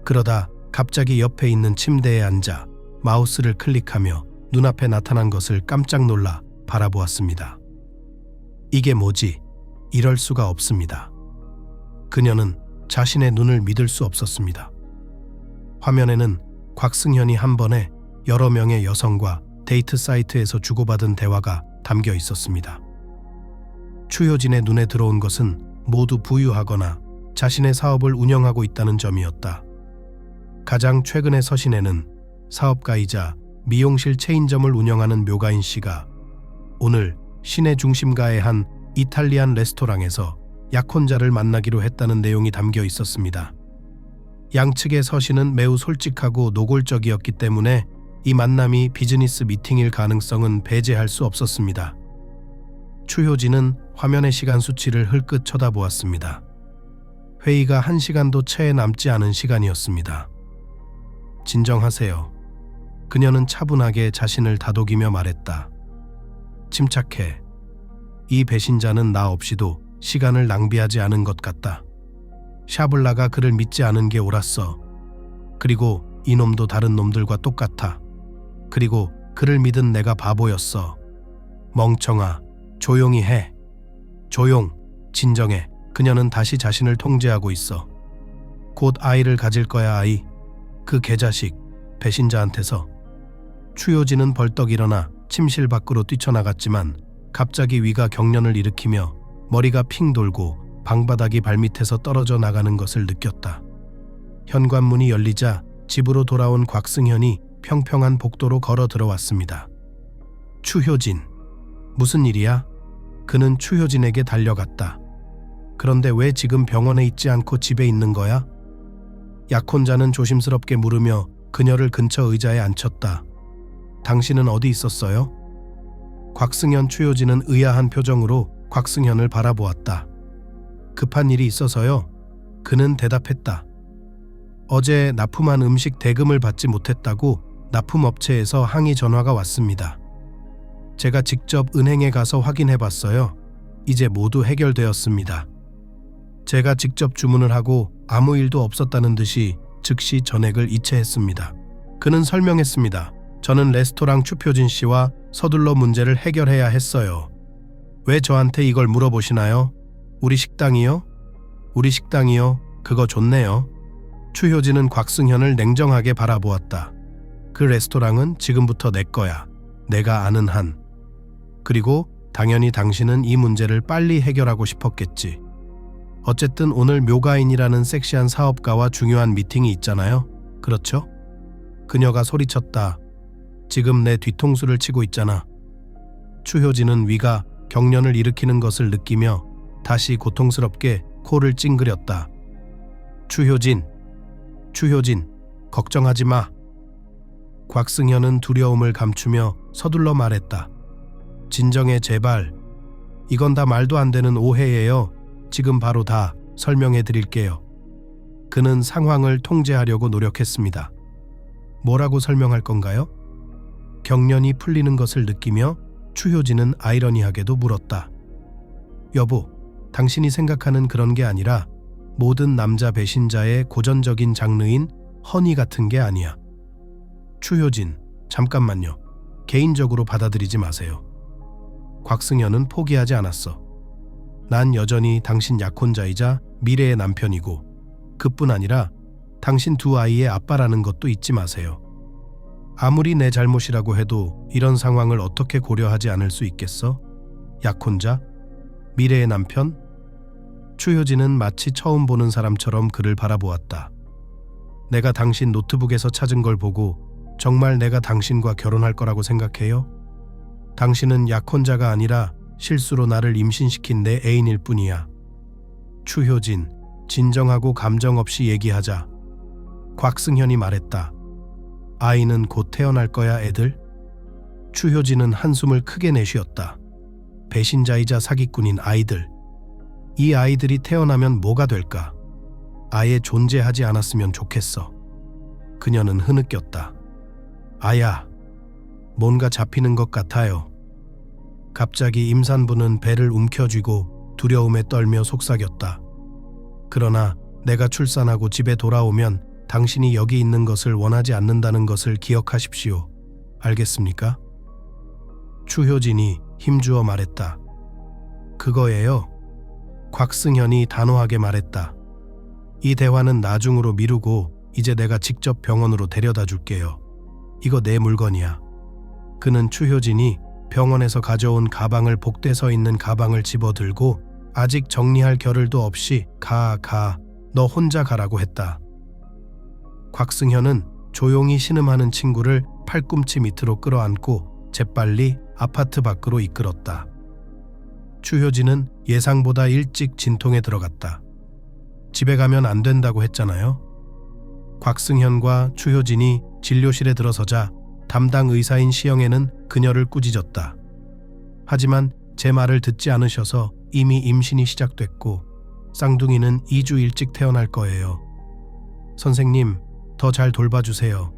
그러다 갑자기 옆에 있는 침대에 앉아 마우스를 클릭하며 눈앞에 나타난 것을 깜짝 놀라 바라보았습니다. 이게 뭐지? 이럴 수가 없습니다. 그녀는 자신의 눈을 믿을 수 없었습니다. 화면에는 곽승현이 한 번에 여러 명의 여성과 데이트 사이트에서 주고받은 대화가 담겨 있었습니다. 추효진의 눈에 들어온 것은 모두 부유하거나 자신의 사업을 운영하고 있다는 점이었다. 가장 최근의 서신에는 사업가이자 미용실 체인점을 운영하는 묘가인 씨가 오늘 시내 중심가의 한 이탈리안 레스토랑에서 약혼자를 만나기로 했다는 내용이 담겨 있었습니다. 양측의 서신은 매우 솔직하고 노골적이었기 때문에 이 만남이 비즈니스 미팅일 가능성은 배제할 수 없었습니다. 추효진은 화면의 시간 수치를 흘끗 쳐다보았습니다. 회의가 1시간도 채 남지 않은 시간이었습니다. 진정하세요. 그녀는 차분하게 자신을 다독이며 말했다. 침착해. 이 배신자는 나 없이도 시간을 낭비하지 않은 것 같다. 샤블라가 그를 믿지 않은 게 옳았어. 그리고 이놈도 다른 놈들과 똑같아. 그리고 그를 믿은 내가 바보였어. 멍청아, 조용히 해. 조용, 진정해. 그녀는 다시 자신을 통제하고 있어. 곧 아이를 가질 거야, 아이. 그 개자식, 배신자한테서. 추효진은 벌떡 일어나 침실 밖으로 뛰쳐나갔지만 갑자기 위가 경련을 일으키며 머리가 핑 돌고 방바닥이 발밑에서 떨어져 나가는 것을 느꼈다. 현관문이 열리자 집으로 돌아온 곽승현이 평평한 복도로 걸어 들어왔습니다. 추효진, 무슨 일이야? 그는 추효진에게 달려갔다. 그런데 왜 지금 병원에 있지 않고 집에 있는 거야? 약혼자는 조심스럽게 물으며 그녀를 근처 의자에 앉혔다. 당신은 어디 있었어요? 곽승현, 추효진은 의아한 표정으로 곽승현을 바라보았다. 급한 일이 있어서요. 그는 대답했다. 어제 납품한 음식 대금을 받지 못했다고 납품업체에서 항의 전화가 왔습니다. 제가 직접 은행에 가서 확인해 봤어요. 이제 모두 해결되었습니다. 제가 직접 주문을 하고 아무 일도 없었다는 듯이 즉시 전액을 이체했습니다. 그는 설명했습니다. 저는 레스토랑 추효진 씨와 서둘러 문제를 해결해야 했어요. 왜 저한테 이걸 물어보시나요? 우리 식당이요? 우리 식당이요? 그거 좋네요. 추효진은 곽승현을 냉정하게 바라보았다. 그 레스토랑은 지금부터 내 거야. 내가 아는 한. 그리고 당연히 당신은 이 문제를 빨리 해결하고 싶었겠지. 어쨌든 오늘 묘가인이라는 섹시한 사업가와 중요한 미팅이 있잖아요. 그렇죠? 그녀가 소리쳤다. 지금 내 뒤통수를 치고 있잖아. 추효진은 위가 경련을 일으키는 것을 느끼며 다시 고통스럽게 코를 찡그렸다. 추효진, 걱정하지 마. 곽승현은 두려움을 감추며 서둘러 말했다. 진정해 제발. 이건 다 말도 안 되는 오해예요. 지금 바로 다 설명해 드릴게요. 그는 상황을 통제하려고 노력했습니다. 뭐라고 설명할 건가요? 경련이 풀리는 것을 느끼며 추효진은 아이러니하게도 물었다. 여보, 당신이 생각하는 그런 게 아니라 모든 남자 배신자의 고전적인 장르인 허니 같은 게 아니야. 추효진, 잠깐만요. 개인적으로 받아들이지 마세요. 곽승현은 포기하지 않았어. 난 여전히 당신 약혼자이자 미래의 남편이고 그뿐 아니라 당신 두 아이의 아빠라는 것도 잊지 마세요. 아무리 내 잘못이라고 해도 이런 상황을 어떻게 고려하지 않을 수 있겠어? 약혼자? 미래의 남편? 추효진은 마치 처음 보는 사람처럼 그를 바라보았다. 내가 당신 노트북에서 찾은 걸 보고 정말 내가 당신과 결혼할 거라고 생각해요? 당신은 약혼자가 아니라 실수로 나를 임신시킨 내 애인일 뿐이야. 추효진, 진정하고 감정 없이 얘기하자. 곽승현이 말했다. 아이는 곧 태어날 거야, 애들? 추효진은 한숨을 크게 내쉬었다. 배신자이자 사기꾼인 아이들. 이 아이들이 태어나면 뭐가 될까? 아예 존재하지 않았으면 좋겠어. 그녀는 흐느꼈다. 아야, 뭔가 잡히는 것 같아요. 갑자기 임산부는 배를 움켜쥐고 두려움에 떨며 속삭였다. 그러나 내가 출산하고 집에 돌아오면 당신이 여기 있는 것을 원하지 않는다는 것을 기억하십시오. 알겠습니까? 추효진이 힘주어 말했다. 그거예요. 곽승현이 단호하게 말했다. 이 대화는 나중으로 미루고 이제 내가 직접 병원으로 데려다 줄게요. 이거 내 물건이야. 그는 추효진이 병원에서 가져온 가방을 복대에 서 있는 가방을 집어들고 아직 정리할 겨를도 없이 가, 너 혼자 가라고 했다. 곽승현은 조용히 신음하는 친구를 팔꿈치 밑으로 끌어안고 재빨리 아파트 밖으로 이끌었다. 추효진은 예상보다 일찍 진통에 들어갔다. 집에 가면 안 된다고 했잖아요. 곽승현과 추효진이 진료실에 들어서자 담당 의사인 시영애는 그녀를 꾸짖었다. 하지만 제 말을 듣지 않으셔서 이미 임신이 시작됐고 쌍둥이는 2주 일찍 태어날 거예요. 선생님, 더 잘 돌봐주세요.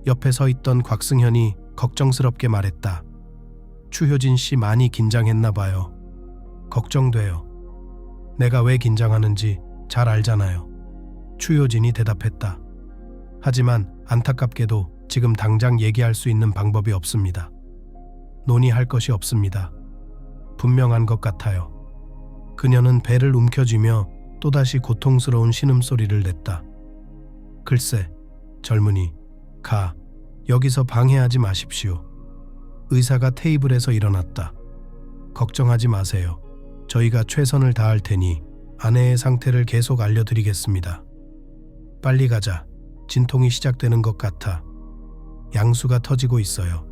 옆에 서 있던 곽승현이 걱정스럽게 말했다. 추효진 씨 많이 긴장했나 봐요. 걱정돼요. 내가 왜 긴장하는지 잘 알잖아요. 추효진이 대답했다. 하지만 안타깝게도 지금 당장 얘기할 수 있는 방법이 없습니다. 논의할 것이 없습니다. 분명한 것 같아요. 그녀는 배를 움켜쥐며 또다시 고통스러운 신음소리를 냈다. 글쎄, 젊은이, 가. 여기서 방해하지 마십시오. 의사가 테이블에서 일어났다. 걱정하지 마세요. 저희가 최선을 다할 테니 아내의 상태를 계속 알려드리겠습니다. 빨리 가자. 진통이 시작되는 것 같아. 양수가 터지고 있어요.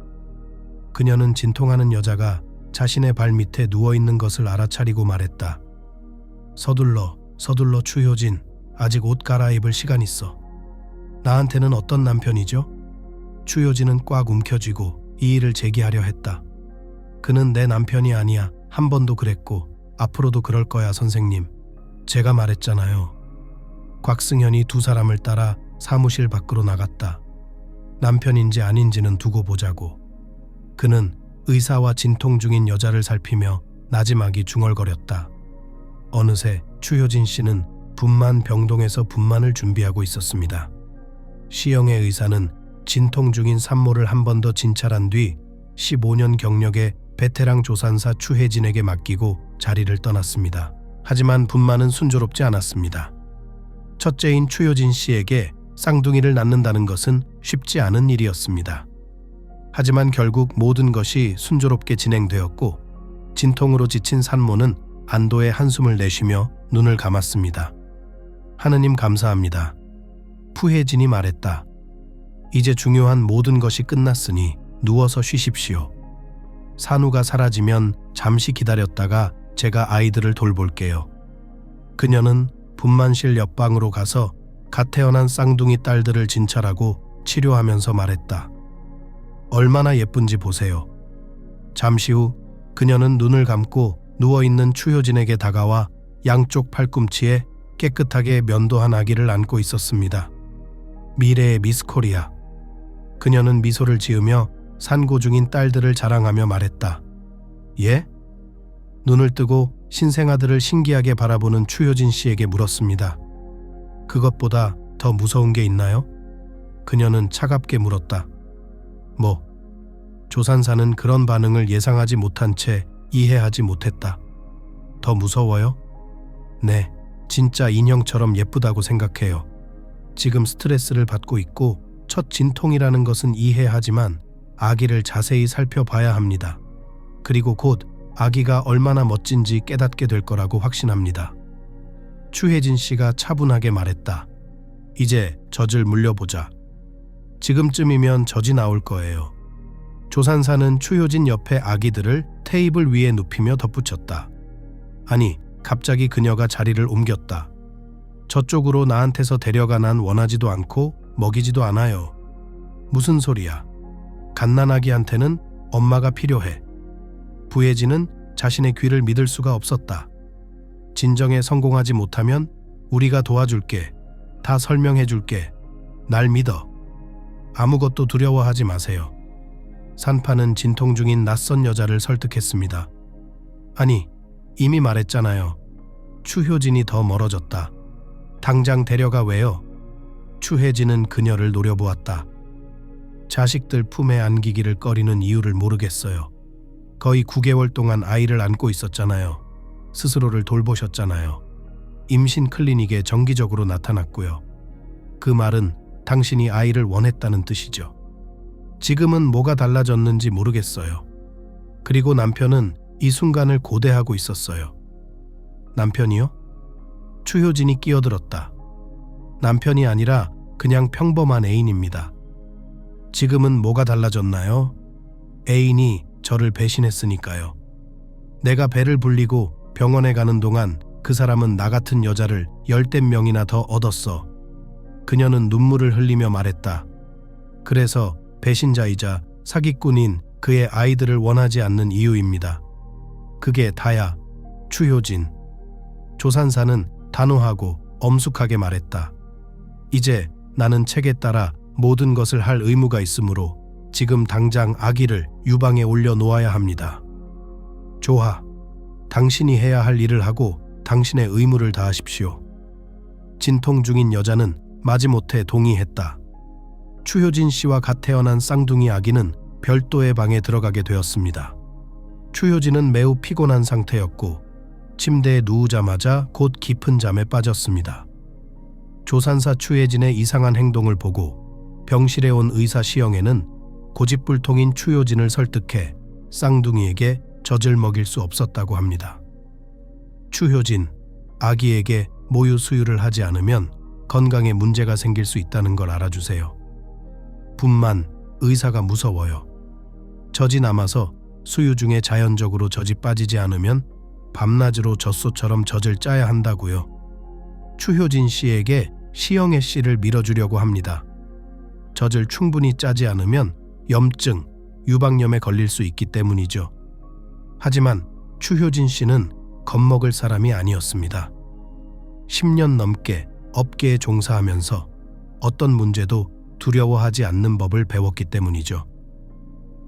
그녀는 진통하는 여자가 자신의 발 밑에 누워있는 것을 알아차리고 말했다. 서둘러 추효진. 아직 옷 갈아입을 시간 있어. 나한테는 어떤 남편이죠? 추효진은 꽉 움켜쥐고 이의를 제기하려 했다. 그는 내 남편이 아니야. 한 번도 그랬고 앞으로도 그럴 거야, 선생님. 제가 말했잖아요. 곽승현이 두 사람을 따라 사무실 밖으로 나갔다. 남편인지 아닌지는 두고 보자고. 그는 의사와 진통 중인 여자를 살피며 나지막이 중얼거렸다. 어느새 추효진 씨는 분만 병동에서 분만을 준비하고 있었습니다. 시영의 의사는 진통 중인 산모를 한 번 더 진찰한 뒤 15년 경력의 베테랑 조산사 추혜진에게 맡기고 자리를 떠났습니다. 하지만 분만은 순조롭지 않았습니다. 첫째인 추효진 씨에게 쌍둥이를 낳는다는 것은 쉽지 않은 일이었습니다. 하지만 결국 모든 것이 순조롭게 진행되었고 진통으로 지친 산모는 안도의 한숨을 내쉬며 눈을 감았습니다. 하느님 감사합니다. 푸혜진이 말했다. 이제 중요한 모든 것이 끝났으니 누워서 쉬십시오. 산후가 사라지면 잠시 기다렸다가 제가 아이들을 돌볼게요. 그녀는 분만실 옆방으로 가서 갓 태어난 쌍둥이 딸들을 진찰하고 치료하면서 말했다. 얼마나 예쁜지 보세요. 잠시 후 그녀는 눈을 감고 누워있는 추효진에게 다가와 양쪽 팔꿈치에 깨끗하게 면도한 아기를 안고 있었습니다. 미래의 미스 코리아. 그녀는 미소를 지으며 산고 중인 딸들을 자랑하며 말했다. 예? 눈을 뜨고 신생아들을 신기하게 바라보는 추효진 씨에게 물었습니다. 그것보다 더 무서운 게 있나요? 그녀는 차갑게 물었다. 뭐? 조산사는 그런 반응을 예상하지 못한 채 이해하지 못했다. 더 무서워요? 네, 진짜 인형처럼 예쁘다고 생각해요. 지금 스트레스를 받고 있고 첫 진통이라는 것은 이해하지만 아기를 자세히 살펴봐야 합니다. 그리고 곧 아기가 얼마나 멋진지 깨닫게 될 거라고 확신합니다. 추혜진 씨가 차분하게 말했다. 이제 젖을 물려보자. 지금쯤이면 젖이 나올 거예요. 조산사는 추효진 옆에 아기들을 테이블 위에 눕히며 덧붙였다. 아니, 갑자기 그녀가 자리를 옮겼다. 저쪽으로 나한테서 데려가 난 원하지도 않고 먹이지도 않아요. 무슨 소리야. 갓난아기한테는 엄마가 필요해. 부혜진은 자신의 귀를 믿을 수가 없었다. 진정에 성공하지 못하면 우리가 도와줄게. 다 설명해줄게. 날 믿어. 아무것도 두려워하지 마세요. 산파는 진통 중인 낯선 여자를 설득했습니다. 아니, 이미 말했잖아요. 추효진이 더 멀어졌다. 당장 데려가 왜요? 추혜진은 그녀를 노려보았다. 자식들 품에 안기기를 꺼리는 이유를 모르겠어요. 거의 9개월 동안 아이를 안고 있었잖아요. 스스로를 돌보셨잖아요. 임신 클리닉에 정기적으로 나타났고요. 그 말은 당신이 아이를 원했다는 뜻이죠. 지금은 뭐가 달라졌는지 모르겠어요. 그리고 남편은 이 순간을 고대하고 있었어요. 남편이요? 추효진이 끼어들었다. 남편이 아니라 그냥 평범한 애인입니다. 지금은 뭐가 달라졌나요? 애인이 저를 배신했으니까요. 내가 배를 불리고 병원에 가는 동안 그 사람은 나 같은 여자를 10명이나 더 얻었어. 그녀는 눈물을 흘리며 말했다. 그래서 배신자이자 사기꾼인 그의 아이들을 원하지 않는 이유입니다. 그게 다야. 추효진. 조산사는 단호하고 엄숙하게 말했다. 이제 나는 책에 따라 모든 것을 할 의무가 있으므로 지금 당장 아기를 유방에 올려놓아야 합니다. 좋아. 당신이 해야 할 일을 하고 당신의 의무를 다하십시오. 진통 중인 여자는 마지못해 동의했다. 추효진 씨와 갓 태어난 쌍둥이 아기는 별도의 방에 들어가게 되었습니다. 추효진은 매우 피곤한 상태였고 침대에 누우자마자 곧 깊은 잠에 빠졌습니다. 조산사 추혜진의 이상한 행동을 보고 병실에 온 의사 시영애는 고집불통인 추효진을 설득해 쌍둥이에게 젖을 먹일 수 없었다고 합니다. 추효진, 아기에게 모유 수유를 하지 않으면 건강에 문제가 생길 수 있다는 걸 알아주세요. 분만, 의사가 무서워요. 젖이 남아서 수유 중에 자연적으로 젖이 빠지지 않으면 밤낮으로 젖소처럼 젖을 짜야 한다고요. 추효진 씨에게 시영애 씨를 밀어주려고 합니다. 젖을 충분히 짜지 않으면 염증, 유방염에 걸릴 수 있기 때문이죠. 하지만 추효진 씨는 겁먹을 사람이 아니었습니다. 10년 넘게 업계에 종사하면서 어떤 문제도 두려워하지 않는 법을 배웠기 때문이죠.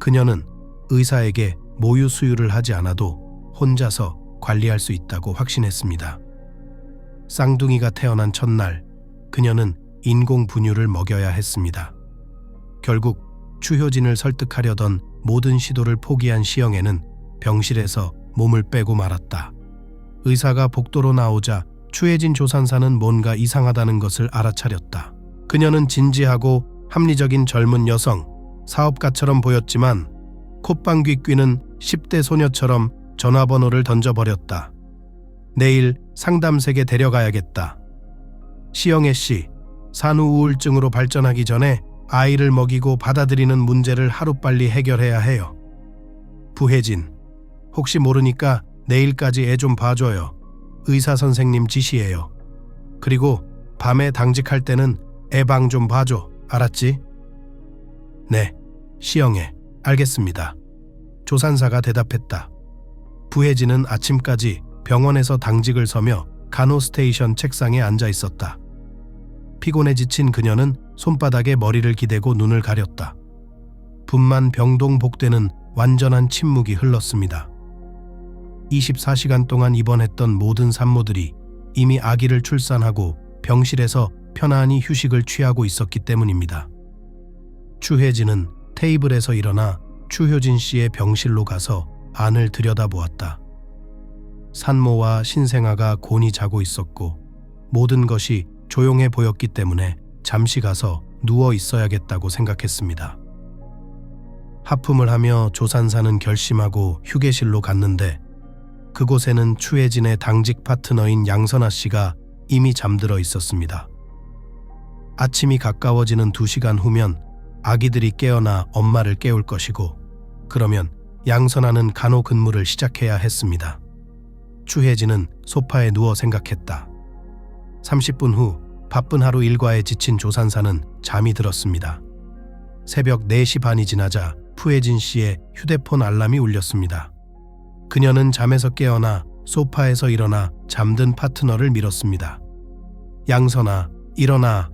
그녀는 의사에게 모유 수유를 하지 않아도 혼자서 관리할 수 있다고 확신했습니다. 쌍둥이가 태어난 첫날, 그녀는 인공 분유를 먹여야 했습니다. 결국 추효진을 설득하려던 모든 시도를 포기한 시영애는 병실에서 몸을 빼고 말았다. 의사가 복도로 나오자 추혜진 조산사는 뭔가 이상하다는 것을 알아차렸다. 그녀는 진지하고 합리적인 젊은 여성, 사업가처럼 보였지만 콧방귀 뀌는 10대 소녀처럼 전화번호를 던져버렸다. 내일 상담색에 데려가야겠다. 시영애 씨, 산후 우울증으로 발전하기 전에 아이를 먹이고 받아들이는 문제를 하루빨리 해결해야 해요. 부혜진, 혹시 모르니까 내일까지 애 좀 봐줘요. 의사 선생님 지시예요. 그리고 밤에 당직할 때는 애 방 좀 봐줘. 알았지? 네, 시영애, 알겠습니다. 조산사가 대답했다. 부혜진은 아침까지 병원에서 당직을 서며 간호스테이션 책상에 앉아 있었다. 피곤해 지친 그녀는 손바닥에 머리를 기대고 눈을 가렸다. 분만 병동복되는 완전한 침묵이 흘렀습니다. 24시간 동안 입원했던 모든 산모들이 이미 아기를 출산하고 병실에서 편안히 휴식을 취하고 있었기 때문입니다. 추혜진은 테이블에서 일어나 추효진 씨의 병실로 가서 안을 들여다보았다. 산모와 신생아가 곤히 자고 있었고 모든 것이 조용해 보였기 때문에 잠시 가서 누워 있어야겠다고 생각했습니다. 하품을 하며 조산사는 결심하고 휴게실로 갔는데 그곳에는 추혜진의 당직 파트너인 양선아 씨가 이미 잠들어 있었습니다. 아침이 가까워지는 2시간 후면 아기들이 깨어나 엄마를 깨울 것이고 그러면 양선아는 간호 근무를 시작해야 했습니다. 추혜진은 소파에 누워 생각했다. 30분 후 바쁜 하루 일과에 지친 조산사는 잠이 들었습니다. 새벽 4시 반이 지나자 푸혜진 씨의 휴대폰 알람이 울렸습니다. 그녀는 잠에서 깨어나 소파에서 일어나 잠든 파트너를 밀었습니다. 양선아, 일어나.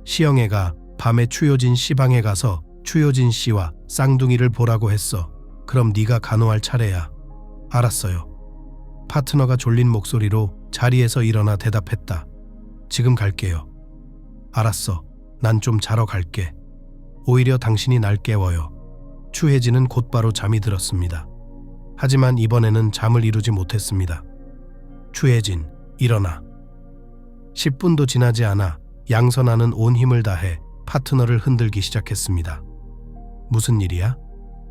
시영애가 밤에 추효진 씨 방에 가서 추효진 씨와 쌍둥이를 보라고 했어. 그럼 네가 간호할 차례야. 알았어요. 파트너가 졸린 목소리로 자리에서 일어나 대답했다. 지금 갈게요. 알았어. 난 좀 자러 갈게. 오히려 당신이 날 깨워요. 추혜진은 곧바로 잠이 들었습니다. 하지만 이번에는 잠을 이루지 못했습니다. 추혜진, 일어나. 10분도 지나지 않아 양선아는 온 힘을 다해 파트너를 흔들기 시작했습니다. 무슨 일이야?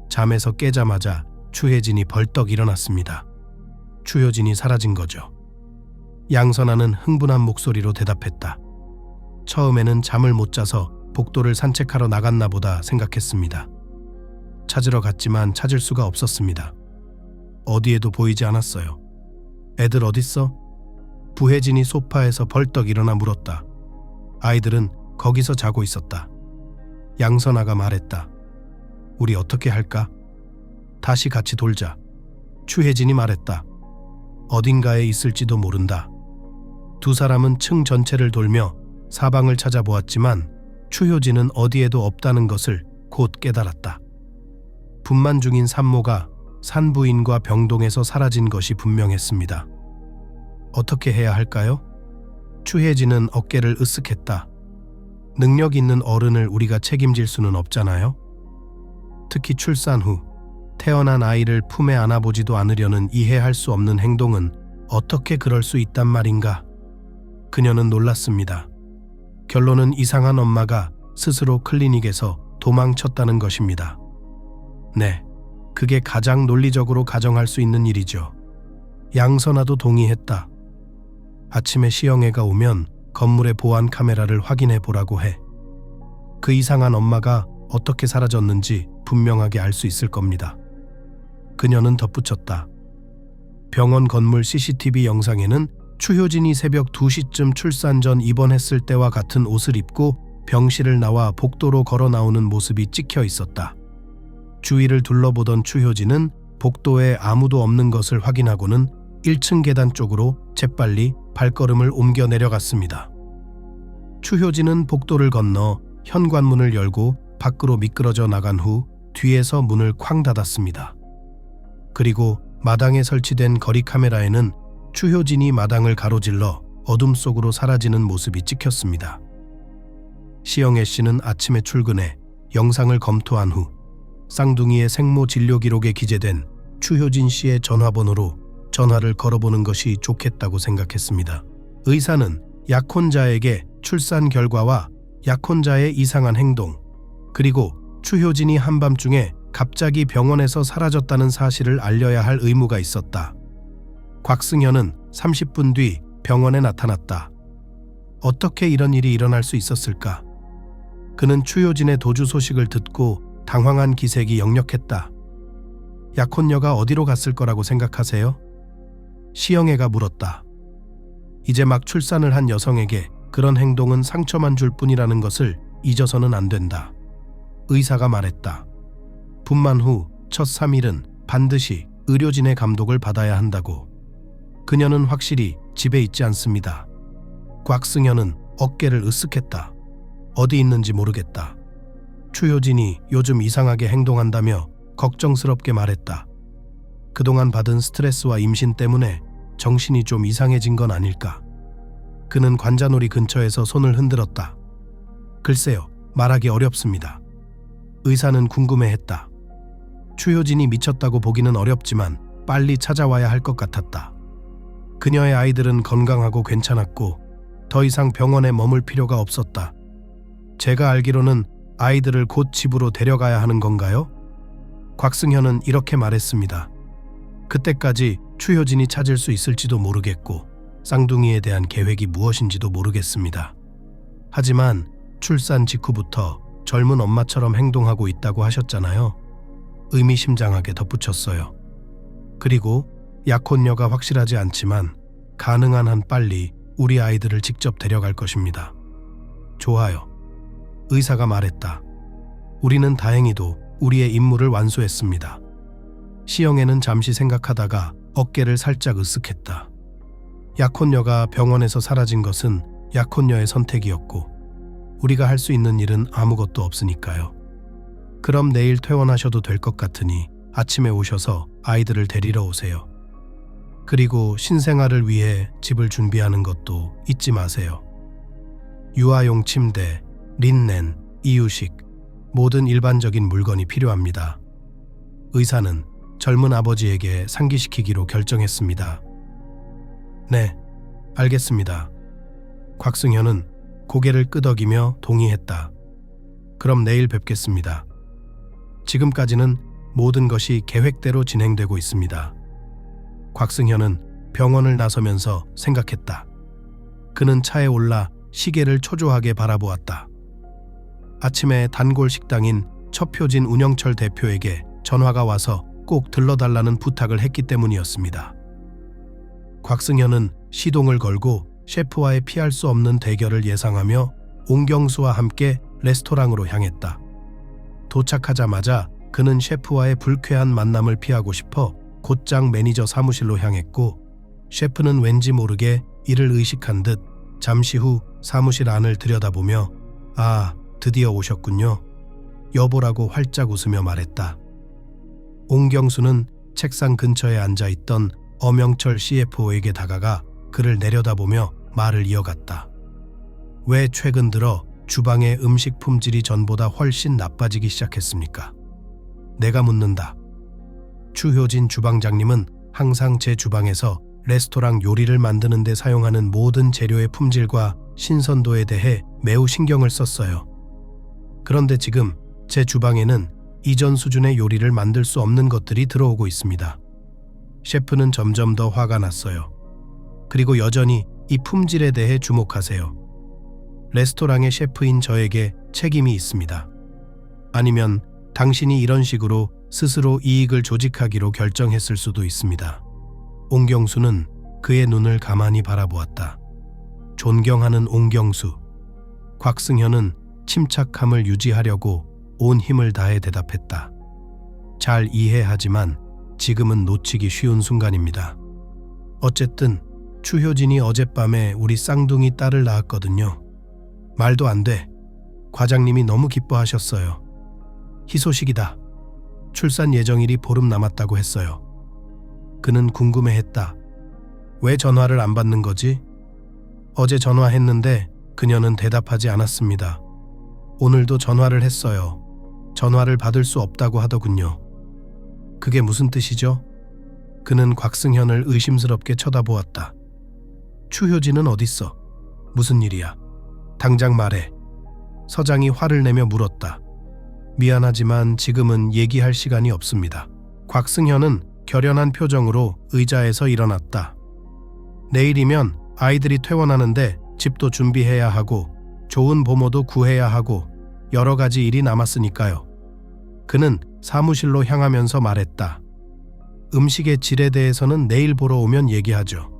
잠에서 깨자마자 추혜진이 벌떡 일어났습니다. 추효진이 사라진 거죠. 양선아는 흥분한 목소리로 대답했다. 처음에는 잠을 못 자서 복도를 산책하러 나갔나 보다 생각했습니다. 찾으러 갔지만 찾을 수가 없었습니다. 어디에도 보이지 않았어요. 애들 어딨어? 부혜진이 소파에서 벌떡 일어나 물었다. 아이들은 거기서 자고 있었다. 양선아가 말했다. 우리 어떻게 할까? 다시 같이 돌자. 추혜진이 말했다. 어딘가에 있을지도 모른다. 두 사람은 층 전체를 돌며 사방을 찾아보았지만 추효진은 어디에도 없다는 것을 곧 깨달았다. 분만 중인 산모가 산부인과 병동에서 사라진 것이 분명했습니다. 어떻게 해야 할까요? 추혜진은 어깨를 으쓱했다. 능력 있는 어른을 우리가 책임질 수는 없잖아요. 특히 출산 후 태어난 아이를 품에 안아보지도 않으려는 이해할 수 없는 행동은 어떻게 그럴 수 있단 말인가. 그녀는 놀랐습니다. 결론은 이상한 엄마가 스스로 클리닉에서 도망쳤다는 것입니다. 네, 그게 가장 논리적으로 가정할 수 있는 일이죠. 양선아도 동의했다. 아침에 시영애가 오면 건물의 보안 카메라를 확인해 보라고 해. 그 이상한 엄마가 어떻게 사라졌는지 분명하게 알 수 있을 겁니다. 그녀는 덧붙였다. 병원 건물 CCTV 영상에는 추효진이 새벽 2시쯤 출산 전 입원했을 때와 같은 옷을 입고 병실을 나와 복도로 걸어 나오는 모습이 찍혀 있었다. 주위를 둘러보던 추효진은 복도에 아무도 없는 것을 확인하고는 1층 계단 쪽으로 재빨리 발걸음을 옮겨 내려갔습니다. 추효진은 복도를 건너 현관문을 열고 밖으로 미끄러져 나간 후 뒤에서 문을 쾅 닫았습니다. 그리고 마당에 설치된 거리 카메라에는 추효진이 마당을 가로질러 어둠 속으로 사라지는 모습이 찍혔습니다. 시영애 씨는 아침에 출근해 영상을 검토한 후 쌍둥이의 생모 진료 기록에 기재된 추효진 씨의 전화번호로 전화를 걸어보는 것이 좋겠다고 생각했습니다. 의사는 약혼자에게 출산 결과와 약혼자의 이상한 행동, 그리고 추효진이 한밤중에 갑자기 병원에서 사라졌다는 사실을 알려야 할 의무가 있었다. 곽승현은 30분 뒤 병원에 나타났다. 어떻게 이런 일이 일어날 수 있었을까? 그는 추효진의 도주 소식을 듣고 당황한 기색이 역력했다. 약혼녀가 어디로 갔을 거라고 생각하세요? 시영애가 물었다. 이제 막 출산을 한 여성에게 그런 행동은 상처만 줄 뿐이라는 것을 잊어서는 안 된다. 의사가 말했다. 분만 후 첫 3일은 반드시 의료진의 감독을 받아야 한다고. 그녀는 확실히 집에 있지 않습니다. 곽승현은 어깨를 으쓱했다. 어디 있는지 모르겠다. 추효진이 요즘 이상하게 행동한다며 걱정스럽게 말했다. 그동안 받은 스트레스와 임신 때문에 정신이 좀 이상해진 건 아닐까. 그는 관자놀이 근처에서 손을 흔들었다. 글쎄요, 말하기 어렵습니다. 의사는 궁금해했다. 추효진이 미쳤다고 보기는 어렵지만 빨리 찾아와야 할 것 같았다. 그녀의 아이들은 건강하고 괜찮았고 더 이상 병원에 머물 필요가 없었다. 제가 알기로는 아이들을 곧 집으로 데려가야 하는 건가요? 곽승현은 이렇게 말했습니다. 그때까지 추효진이 찾을 수 있을지도 모르겠고 쌍둥이에 대한 계획이 무엇인지도 모르겠습니다. 하지만 출산 직후부터 젊은 엄마처럼 행동하고 있다고 하셨잖아요. 의미심장하게 덧붙였어요. 그리고 약혼녀가 확실하지 않지만 가능한 한 빨리 우리 아이들을 직접 데려갈 것입니다. 좋아요. 의사가 말했다. 우리는 다행히도 우리의 임무를 완수했습니다. 시영애는 잠시 생각하다가 어깨를 살짝 으쓱했다. 약혼녀가 병원에서 사라진 것은 약혼녀의 선택이었고 우리가 할 수 있는 일은 아무것도 없으니까요. 그럼 내일 퇴원하셔도 될 것 같으니 아침에 오셔서 아이들을 데리러 오세요. 그리고 신생아를 위해 집을 준비하는 것도 잊지 마세요. 유아용 침대, 린넨, 이유식, 모든 일반적인 물건이 필요합니다. 의사는 젊은 아버지에게 상기시키기로 결정했습니다. 네, 알겠습니다. 곽승현은 고개를 끄덕이며 동의했다. 그럼 내일 뵙겠습니다. 지금까지는 모든 것이 계획대로 진행되고 있습니다. 곽승현은 병원을 나서면서 생각했다. 그는 차에 올라 시계를 초조하게 바라보았다. 아침에 단골 식당인 첩효진 운영철 대표에게 전화가 와서 꼭 들러달라는 부탁을 했기 때문이었습니다. 곽승현은 시동을 걸고 셰프와의 피할 수 없는 대결을 예상하며 옹경수와 함께 레스토랑으로 향했다. 도착하자마자 그는 셰프와의 불쾌한 만남을 피하고 싶어 곧장 매니저 사무실로 향했고 셰프는 왠지 모르게 이를 의식한 듯 잠시 후 사무실 안을 들여다보며 아, 드디어 오셨군요. 여보라고 활짝 웃으며 말했다. 옹경수는 책상 근처에 앉아있던 엄영철 CFO에게 다가가 그를 내려다보며 말을 이어갔다. 왜 최근 들어 주방의 음식 품질이 전보다 훨씬 나빠지기 시작했습니까? 내가 묻는다. 추효진 주방장님은 항상 제 주방에서 레스토랑 요리를 만드는 데 사용하는 모든 재료의 품질과 신선도에 대해 매우 신경을 썼어요. 그런데 지금 제 주방에는 이전 수준의 요리를 만들 수 없는 것들이 들어오고 있습니다. 셰프는 점점 더 화가 났어요. 그리고 여전히 이 품질에 대해 주목하세요. 레스토랑의 셰프인 저에게 책임이 있습니다. 아니면 당신이 이런 식으로 스스로 이익을 조직하기로 결정했을 수도 있습니다. 옹경수는 그의 눈을 가만히 바라보았다. 존경하는 옹경수. 곽승현은 침착함을 유지하려고 온 힘을 다해 대답했다. 잘 이해하지만 지금은 놓치기 쉬운 순간입니다. 어쨌든 추효진이 어젯밤에 우리 쌍둥이 딸을 낳았거든요. 말도 안 돼. 과장님이 너무 기뻐하셨어요. 희소식이다. 출산 예정일이 보름 남았다고 했어요. 그는 궁금해했다. 왜 전화를 안 받는 거지? 어제 전화했는데 그녀는 대답하지 않았습니다. 오늘도 전화를 했어요. 전화를 받을 수 없다고 하더군요. 그게 무슨 뜻이죠? 그는 곽승현을 의심스럽게 쳐다보았다. 추효진은 어딨어? 무슨 일이야? 당장 말해. 서장이 화를 내며 물었다. 미안하지만 지금은 얘기할 시간이 없습니다. 곽승현은 결연한 표정으로 의자에서 일어났다. 내일이면 아이들이 퇴원하는데 집도 준비해야 하고 좋은 보모도 구해야 하고 여러 가지 일이 남았으니까요. 그는 사무실로 향하면서 말했다. 음식의 질에 대해서는 내일 보러 오면 얘기하죠.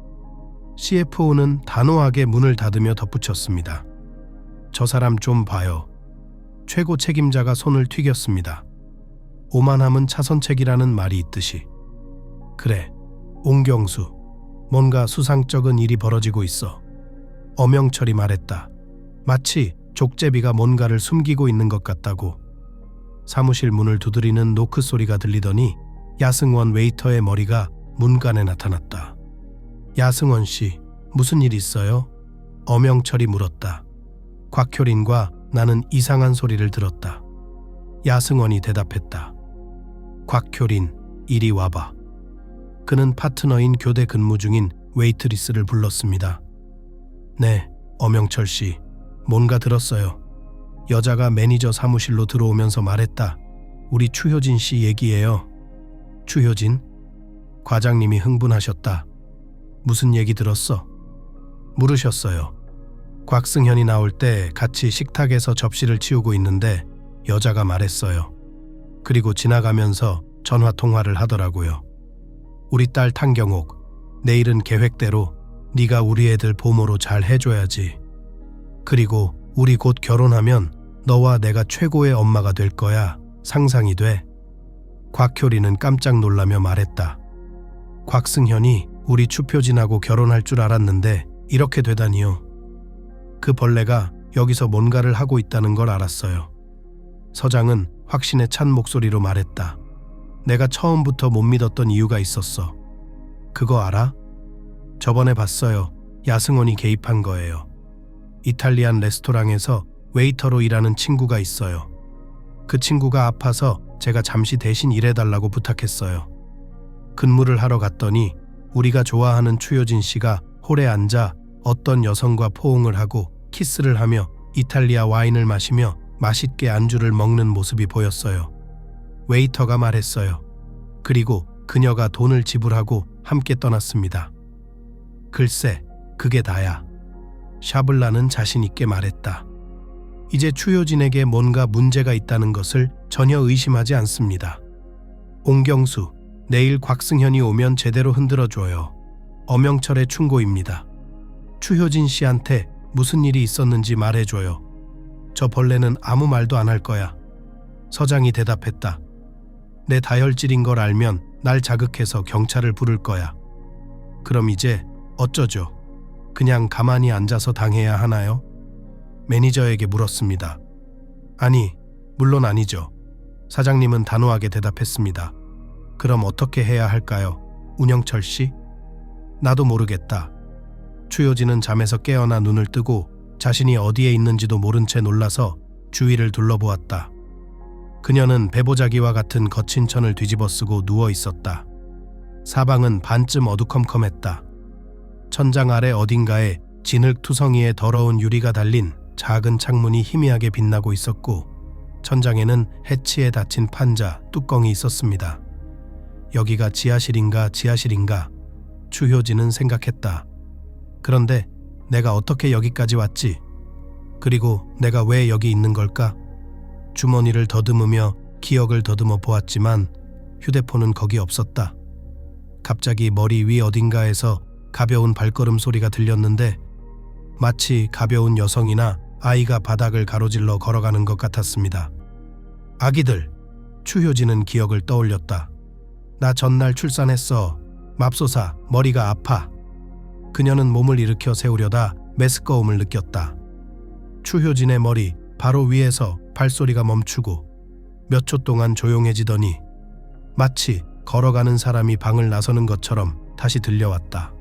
CFO는 단호하게 문을 닫으며 덧붙였습니다. 저 사람 좀 봐요. 최고 책임자가 손을 튀겼습니다. 오만함은 차선책이라는 말이 있듯이. 그래, 옹경수. 뭔가 수상쩍은 일이 벌어지고 있어. 엄영철이 말했다. 마치 족제비가 뭔가를 숨기고 있는 것 같다고. 사무실 문을 두드리는 노크 소리가 들리더니 야승원 웨이터의 머리가 문간에 나타났다. 야승원 씨, 무슨 일 있어요? 엄영철이 물었다. 곽효린과 나는 이상한 소리를 들었다. 야승원이 대답했다. 곽효린, 이리 와봐. 그는 파트너인 교대 근무 중인 웨이트리스를 불렀습니다. 네, 엄영철 씨, 뭔가 들었어요. 여자가 매니저 사무실로 들어오면서 말했다. 우리 추효진 씨 얘기예요. 추효진? 과장님이 흥분하셨다. 무슨 얘기 들었어? 물으셨어요. 곽승현이 나올 때 같이 식탁에서 접시를 치우고 있는데 여자가 말했어요. 그리고 지나가면서 전화 통화를 하더라고요. 우리 딸 탕경옥, 내일은 계획대로 네가 우리 애들 보모로 잘 해줘야지. 그리고 우리 곧 결혼하면 너와 내가 최고의 엄마가 될 거야. 상상이 돼. 곽효리는 깜짝 놀라며 말했다. 곽승현이 우리 추표진하고 결혼할 줄 알았는데 이렇게 되다니요. 그 벌레가 여기서 뭔가를 하고 있다는 걸 알았어요. 서장은 확신에 찬 목소리로 말했다. 내가 처음부터 못 믿었던 이유가 있었어. 그거 알아? 저번에 봤어요. 야승원이 개입한 거예요. 이탈리안 레스토랑에서 웨이터로 일하는 친구가 있어요. 그 친구가 아파서 제가 잠시 대신 일해달라고 부탁했어요. 근무를 하러 갔더니 우리가 좋아하는 추효진 씨가 홀에 앉아 어떤 여성과 포옹을 하고 키스를 하며 이탈리아 와인을 마시며 맛있게 안주를 먹는 모습이 보였어요. 웨이터가 말했어요. 그리고 그녀가 돈을 지불하고 함께 떠났습니다. 글쎄, 그게 다야. 샤블라는 자신 있게 말했다. 이제 추효진에게 뭔가 문제가 있다는 것을 전혀 의심하지 않습니다. 옹경수, 내일 곽승현이 오면 제대로 흔들어줘요. 엄영철의 충고입니다. 추효진 씨한테 무슨 일이 있었는지 말해줘요. 저 벌레는 아무 말도 안 할 거야. 서장이 대답했다. 내 다혈질인 걸 알면 날 자극해서 경찰을 부를 거야. 그럼 이제 어쩌죠? 그냥 가만히 앉아서 당해야 하나요? 매니저에게 물었습니다. 아니, 물론 아니죠. 사장님은 단호하게 대답했습니다. 그럼 어떻게 해야 할까요? 운영철 씨? 나도 모르겠다. 추효진은 잠에서 깨어나 눈을 뜨고 자신이 어디에 있는지도 모른 채 놀라서 주위를 둘러보았다. 그녀는 배보자기와 같은 거친 천을 뒤집어쓰고 누워 있었다. 사방은 반쯤 어두컴컴했다. 천장 아래 어딘가에 진흙투성이에 더러운 유리가 달린 작은 창문이 희미하게 빛나고 있었고 천장에는 해치에 닫힌 판자, 뚜껑이 있었습니다. 여기가 지하실인가 추효진은 생각했다. 그런데 내가 어떻게 여기까지 왔지? 그리고 내가 왜 여기 있는 걸까? 주머니를 더듬으며 기억을 더듬어 보았지만 휴대폰은 거기 없었다. 갑자기 머리 위 어딘가에서 가벼운 발걸음 소리가 들렸는데 마치 가벼운 여성이나 아이가 바닥을 가로질러 걸어가는 것 같았습니다. 아기들, 추효진은 기억을 떠올렸다. 나 전날 출산했어. 맙소사, 머리가 아파. 그녀는 몸을 일으켜 세우려다 메스꺼움을 느꼈다. 추효진의 머리 바로 위에서 발소리가 멈추고 몇 초 동안 조용해지더니 마치 걸어가는 사람이 방을 나서는 것처럼 다시 들려왔다.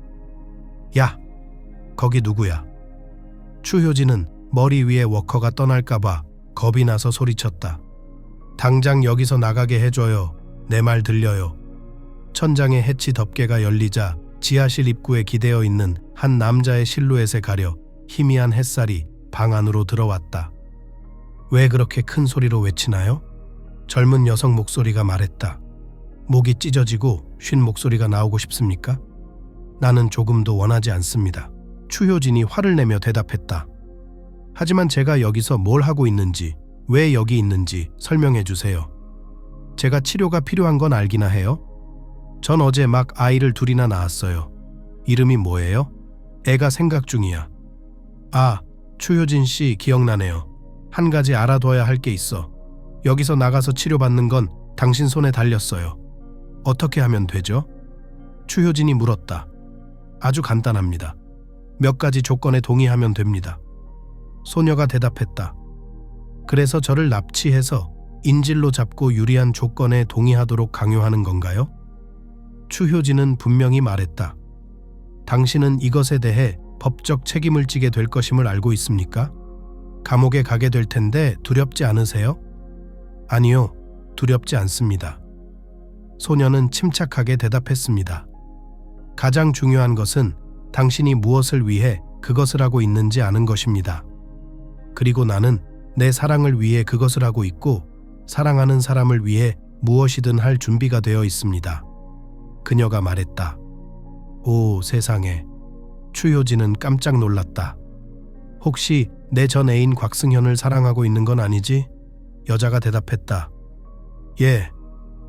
야, 거기 누구야? 추효진은 머리 위에 워커가 떠날까봐 겁이 나서 소리쳤다. 당장 여기서 나가게 해줘요. 내 말 들려요. 천장에 해치 덮개가 열리자 지하실 입구에 기대어 있는 한 남자의 실루엣에 가려 희미한 햇살이 방 안으로 들어왔다. 왜 그렇게 큰 소리로 외치나요? 젊은 여성 목소리가 말했다. 목이 찢어지고 쉰 목소리가 나오고 싶습니까? 나는 조금도 원하지 않습니다. 추효진이 화를 내며 대답했다. 하지만 제가 여기서 뭘 하고 있는지, 왜 여기 있는지 설명해 주세요. 제가 치료가 필요한 건 알기나 해요. 전 어제 막 아이를 둘이나 낳았어요. 이름이 뭐예요? 애가 생각 중이야. 아, 추효진 씨 기억나네요. 한 가지 알아둬야 할 게 있어. 여기서 나가서 치료받는 건 당신 손에 달렸어요. 어떻게 하면 되죠? 추효진이 물었다. 아주 간단합니다. 몇 가지 조건에 동의하면 됩니다. 소녀가 대답했다. 그래서 저를 납치해서 인질로 잡고 유리한 조건에 동의하도록 강요하는 건가요? 추효진은 분명히 말했다. 당신은 이것에 대해 법적 책임을 지게 될 것임을 알고 있습니까? 감옥에 가게 될 텐데 두렵지 않으세요? 아니요, 두렵지 않습니다. 소녀는 침착하게 대답했습니다. 가장 중요한 것은 당신이 무엇을 위해 그것을 하고 있는지 아는 것입니다. 그리고 나는 내 사랑을 위해 그것을 하고 있고 사랑하는 사람을 위해 무엇이든 할 준비가 되어 있습니다. 그녀가 말했다. 오, 세상에. 추효진은 깜짝 놀랐다. 혹시 내 전 애인 곽승현을 사랑하고 있는 건 아니지? 여자가 대답했다. 예,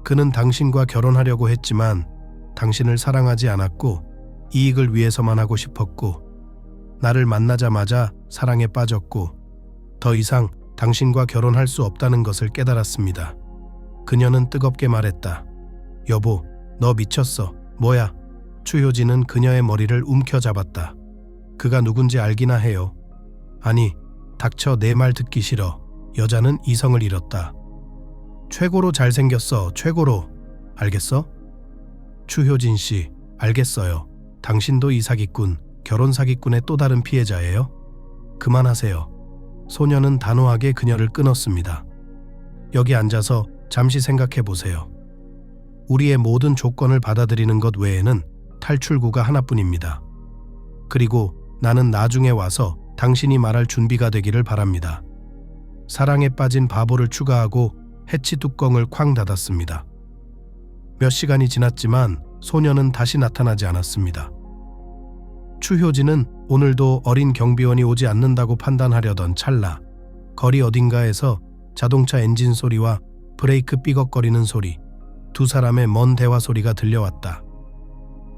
그는 당신과 결혼하려고 했지만 당신을 사랑하지 않았고 이익을 위해서만 하고 싶었고 나를 만나자마자 사랑에 빠졌고 더 이상 당신과 결혼할 수 없다는 것을 깨달았습니다. 그녀는 뜨겁게 말했다. 여보, 너 미쳤어. 뭐야? 추효진은 그녀의 머리를 움켜잡았다. 그가 누군지 알기나 해요. 아니, 닥쳐. 내 말 듣기 싫어. 여자는 이성을 잃었다. 최고로 잘생겼어. 최고로. 알겠어? 추효진 씨, 알겠어요. 당신도 이 사기꾼, 결혼 사기꾼의 또 다른 피해자예요? 그만하세요. 소녀는 단호하게 그녀를 끊었습니다. 여기 앉아서 잠시 생각해 보세요. 우리의 모든 조건을 받아들이는 것 외에는 탈출구가 하나뿐입니다. 그리고 나는 나중에 와서 당신이 말할 준비가 되기를 바랍니다. 사랑에 빠진 바보를 추가하고 해치 뚜껑을 쾅 닫았습니다. 몇 시간이 지났지만 소녀는 다시 나타나지 않았습니다. 추효진은 오늘도 어린 경비원이 오지 않는다고 판단하려던 찰나 거리 어딘가에서 자동차 엔진 소리와 브레이크 삐걱거리는 소리, 두 사람의 먼 대화 소리가 들려왔다.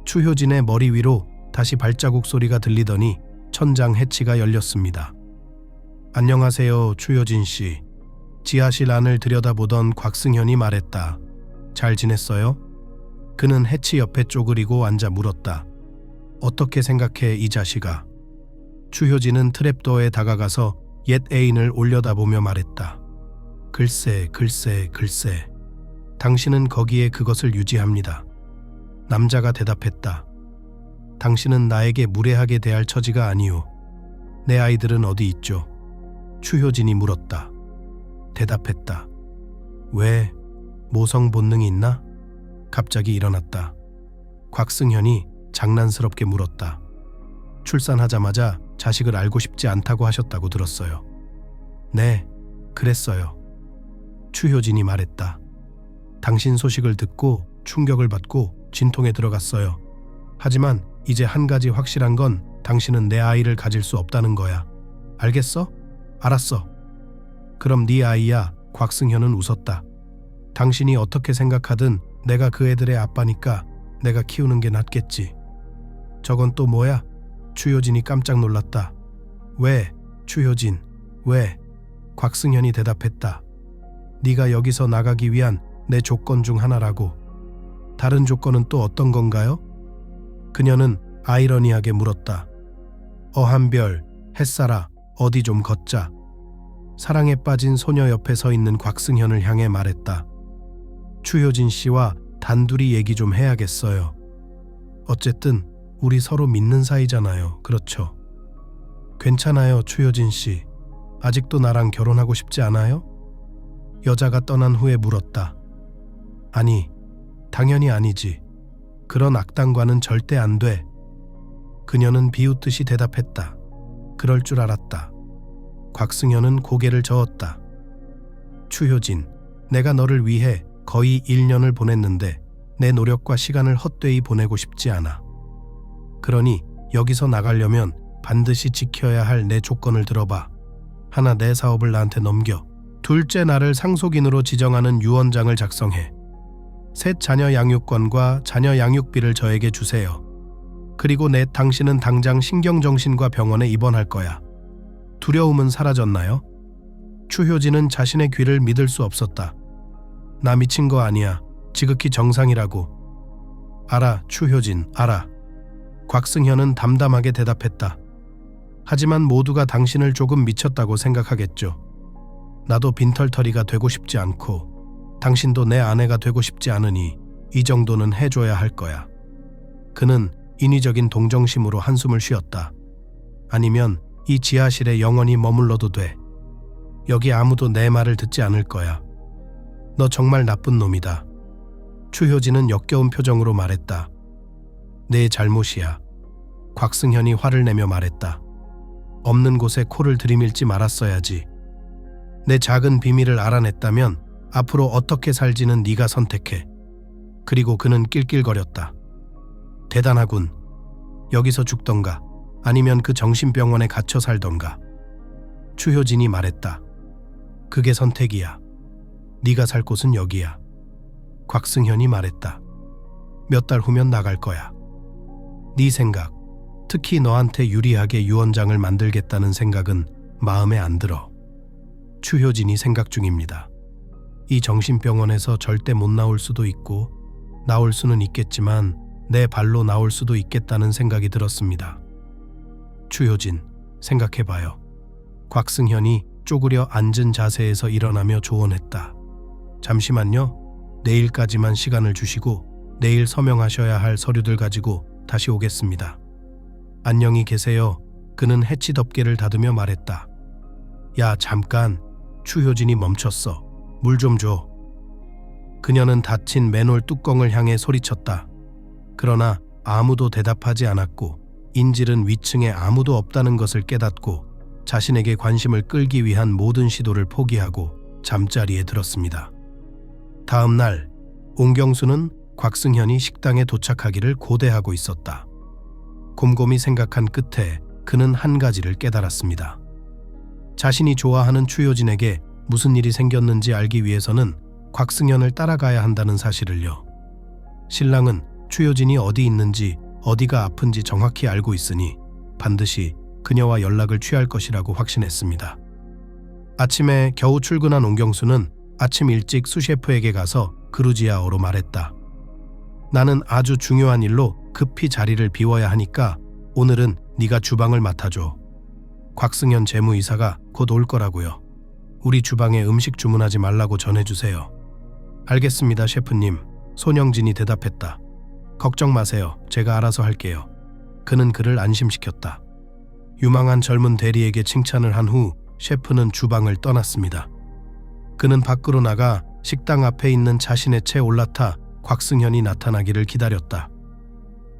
추효진의 머리 위로 다시 발자국 소리가 들리더니 천장 해치가 열렸습니다. 안녕하세요, 추효진 씨. 지하실 안을 들여다보던 곽승현이 말했다. 잘 지냈어요? 그는 해치 옆에 쪼그리고 앉아 물었다. 어떻게 생각해, 이 자식아? 추효진은 트랩도어에 다가가서 옛 애인을 올려다보며 말했다. 글쎄. 당신은 거기에 그것을 유지합니다. 남자가 대답했다. 당신은 나에게 무례하게 대할 처지가 아니오. 내 아이들은 어디 있죠? 추효진이 물었다. 대답했다. 왜? 모성 본능이 있나? 갑자기 일어났다. 곽승현이 장난스럽게 물었다. 출산하자마자 자식을 알고 싶지 않다고 하셨다고 들었어요. 네, 그랬어요. 추효진이 말했다. 당신 소식을 듣고 충격을 받고 진통에 들어갔어요. 하지만 이제 한 가지 확실한 건 당신은 내 아이를 가질 수 없다는 거야. 알겠어? 알았어. 그럼 네 아이야. 곽승현은 웃었다. 당신이 어떻게 생각하든 내가 그 애들의 아빠니까 내가 키우는 게 낫겠지. 저건 또 뭐야? 추효진이 깜짝 놀랐다. 왜? 추효진, 왜? 곽승현이 대답했다. 네가 여기서 나가기 위한 내 조건 중 하나라고. 다른 조건은 또 어떤 건가요? 그녀는 아이러니하게 물었다. 어한별, 햇살아, 어디 좀 걷자. 사랑에 빠진 소녀 옆에 서 있는 곽승현을 향해 말했다. 추효진 씨와 단둘이 얘기 좀 해야겠어요. 어쨌든 우리 서로 믿는 사이잖아요. 그렇죠? 괜찮아요, 추효진 씨. 아직도 나랑 결혼하고 싶지 않아요? 여자가 떠난 후에 물었다. 아니, 당연히 아니지. 그런 악당과는 절대 안 돼. 그녀는 비웃듯이 대답했다. 그럴 줄 알았다. 곽승현은 고개를 저었다. 추효진, 내가 너를 위해 거의 1년을 보냈는데 내 노력과 시간을 헛되이 보내고 싶지 않아. 그러니 여기서 나가려면 반드시 지켜야 할 내 조건을 들어봐. 하나, 내 사업을 나한테 넘겨. 둘째, 나를 상속인으로 지정하는 유언장을 작성해. 셋, 자녀 양육권과 자녀 양육비를 저에게 주세요. 그리고 넷, 당신은 당장 신경정신과 병원에 입원할 거야. 두려움은 사라졌나요? 추효진은 자신의 귀를 믿을 수 없었다. 나 미친 거 아니야. 지극히 정상이라고. 알아, 추효진, 알아. 곽승현은 담담하게 대답했다. 하지만 모두가 당신을 조금 미쳤다고 생각하겠죠. 나도 빈털터리가 되고 싶지 않고 당신도 내 아내가 되고 싶지 않으니 이 정도는 해줘야 할 거야. 그는 인위적인 동정심으로 한숨을 쉬었다. 아니면 이 지하실에 영원히 머물러도 돼. 여기 아무도 내 말을 듣지 않을 거야. 너 정말 나쁜 놈이다. 추효진은 역겨운 표정으로 말했다. 내 잘못이야. 곽승현이 화를 내며 말했다. 없는 곳에 코를 들이밀지 말았어야지. 내 작은 비밀을 알아냈다면 앞으로 어떻게 살지는 네가 선택해. 그리고 그는 낄낄거렸다. 대단하군. 여기서 죽던가 아니면 그 정신병원에 갇혀 살던가. 추효진이 말했다. 그게 선택이야. 네가 살 곳은 여기야. 곽승현이 말했다. 몇 달 후면 나갈 거야. 네 생각, 특히 너한테 유리하게 유언장을 만들겠다는 생각은 마음에 안 들어. 추효진이 생각 중입니다. 이 정신병원에서 절대 못 나올 수도 있고 나올 수는 있겠지만 내 발로 나올 수도 있겠다는 생각이 들었습니다. 추효진, 생각해봐요. 곽승현이 쪼그려 앉은 자세에서 일어나며 조언했다. 잠시만요. 내일까지만 시간을 주시고 내일 서명하셔야 할 서류들 가지고 다시 오겠습니다. 안녕히 계세요. 그는 해치 덮개를 닫으며 말했다. 야, 잠깐. 추효진이 멈췄어. 물 좀 줘. 그녀는 닫힌 맨홀 뚜껑을 향해 소리쳤다. 그러나 아무도 대답하지 않았고 인질은 위층에 아무도 없다는 것을 깨닫고 자신에게 관심을 끌기 위한 모든 시도를 포기하고 잠자리에 들었습니다. 다음 날 옹경수는 곽승현이 식당에 도착하기를 고대하고 있었다. 곰곰이 생각한 끝에 그는 한 가지를 깨달았습니다. 자신이 좋아하는 추효진에게 무슨 일이 생겼는지 알기 위해서는 곽승현을 따라가야 한다는 사실을요. 신랑은 추효진이 어디 있는지 어디가 아픈지 정확히 알고 있으니 반드시 그녀와 연락을 취할 것이라고 확신했습니다. 아침에 겨우 출근한 옹경수는 아침 일찍 수셰프에게 가서 그루지아어로 말했다. 나는 아주 중요한 일로 급히 자리를 비워야 하니까 오늘은 네가 주방을 맡아줘. 곽승현 재무이사가 곧 올 거라고요. 우리 주방에 음식 주문하지 말라고 전해주세요. 알겠습니다, 셰프님. 손영진이 대답했다. 걱정 마세요. 제가 알아서 할게요. 그는 그를 안심시켰다. 유망한 젊은 대리에게 칭찬을 한 후 셰프는 주방을 떠났습니다. 그는 밖으로 나가 식당 앞에 있는 자신의 차에 올라타 곽승현이 나타나기를 기다렸다.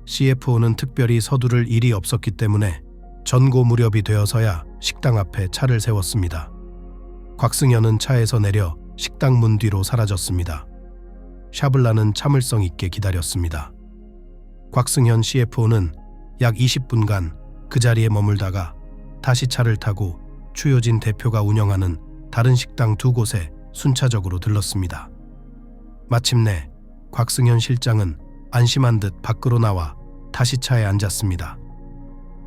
CFO는 특별히 서두를 일이 없었기 때문에 전고 무렵이 되어서야 식당 앞에 차를 세웠습니다. 곽승현은 차에서 내려 식당 문 뒤로 사라졌습니다. 샤블라는 참을성 있게 기다렸습니다. 곽승현 CFO는 약 20분간 그 자리에 머물다가 다시 차를 타고 추효진 대표가 운영하는 다른 식당 2곳에 순차적으로 들렀습니다. 마침내 곽승현 실장은 안심한 듯 밖으로 나와 다시 차에 앉았습니다.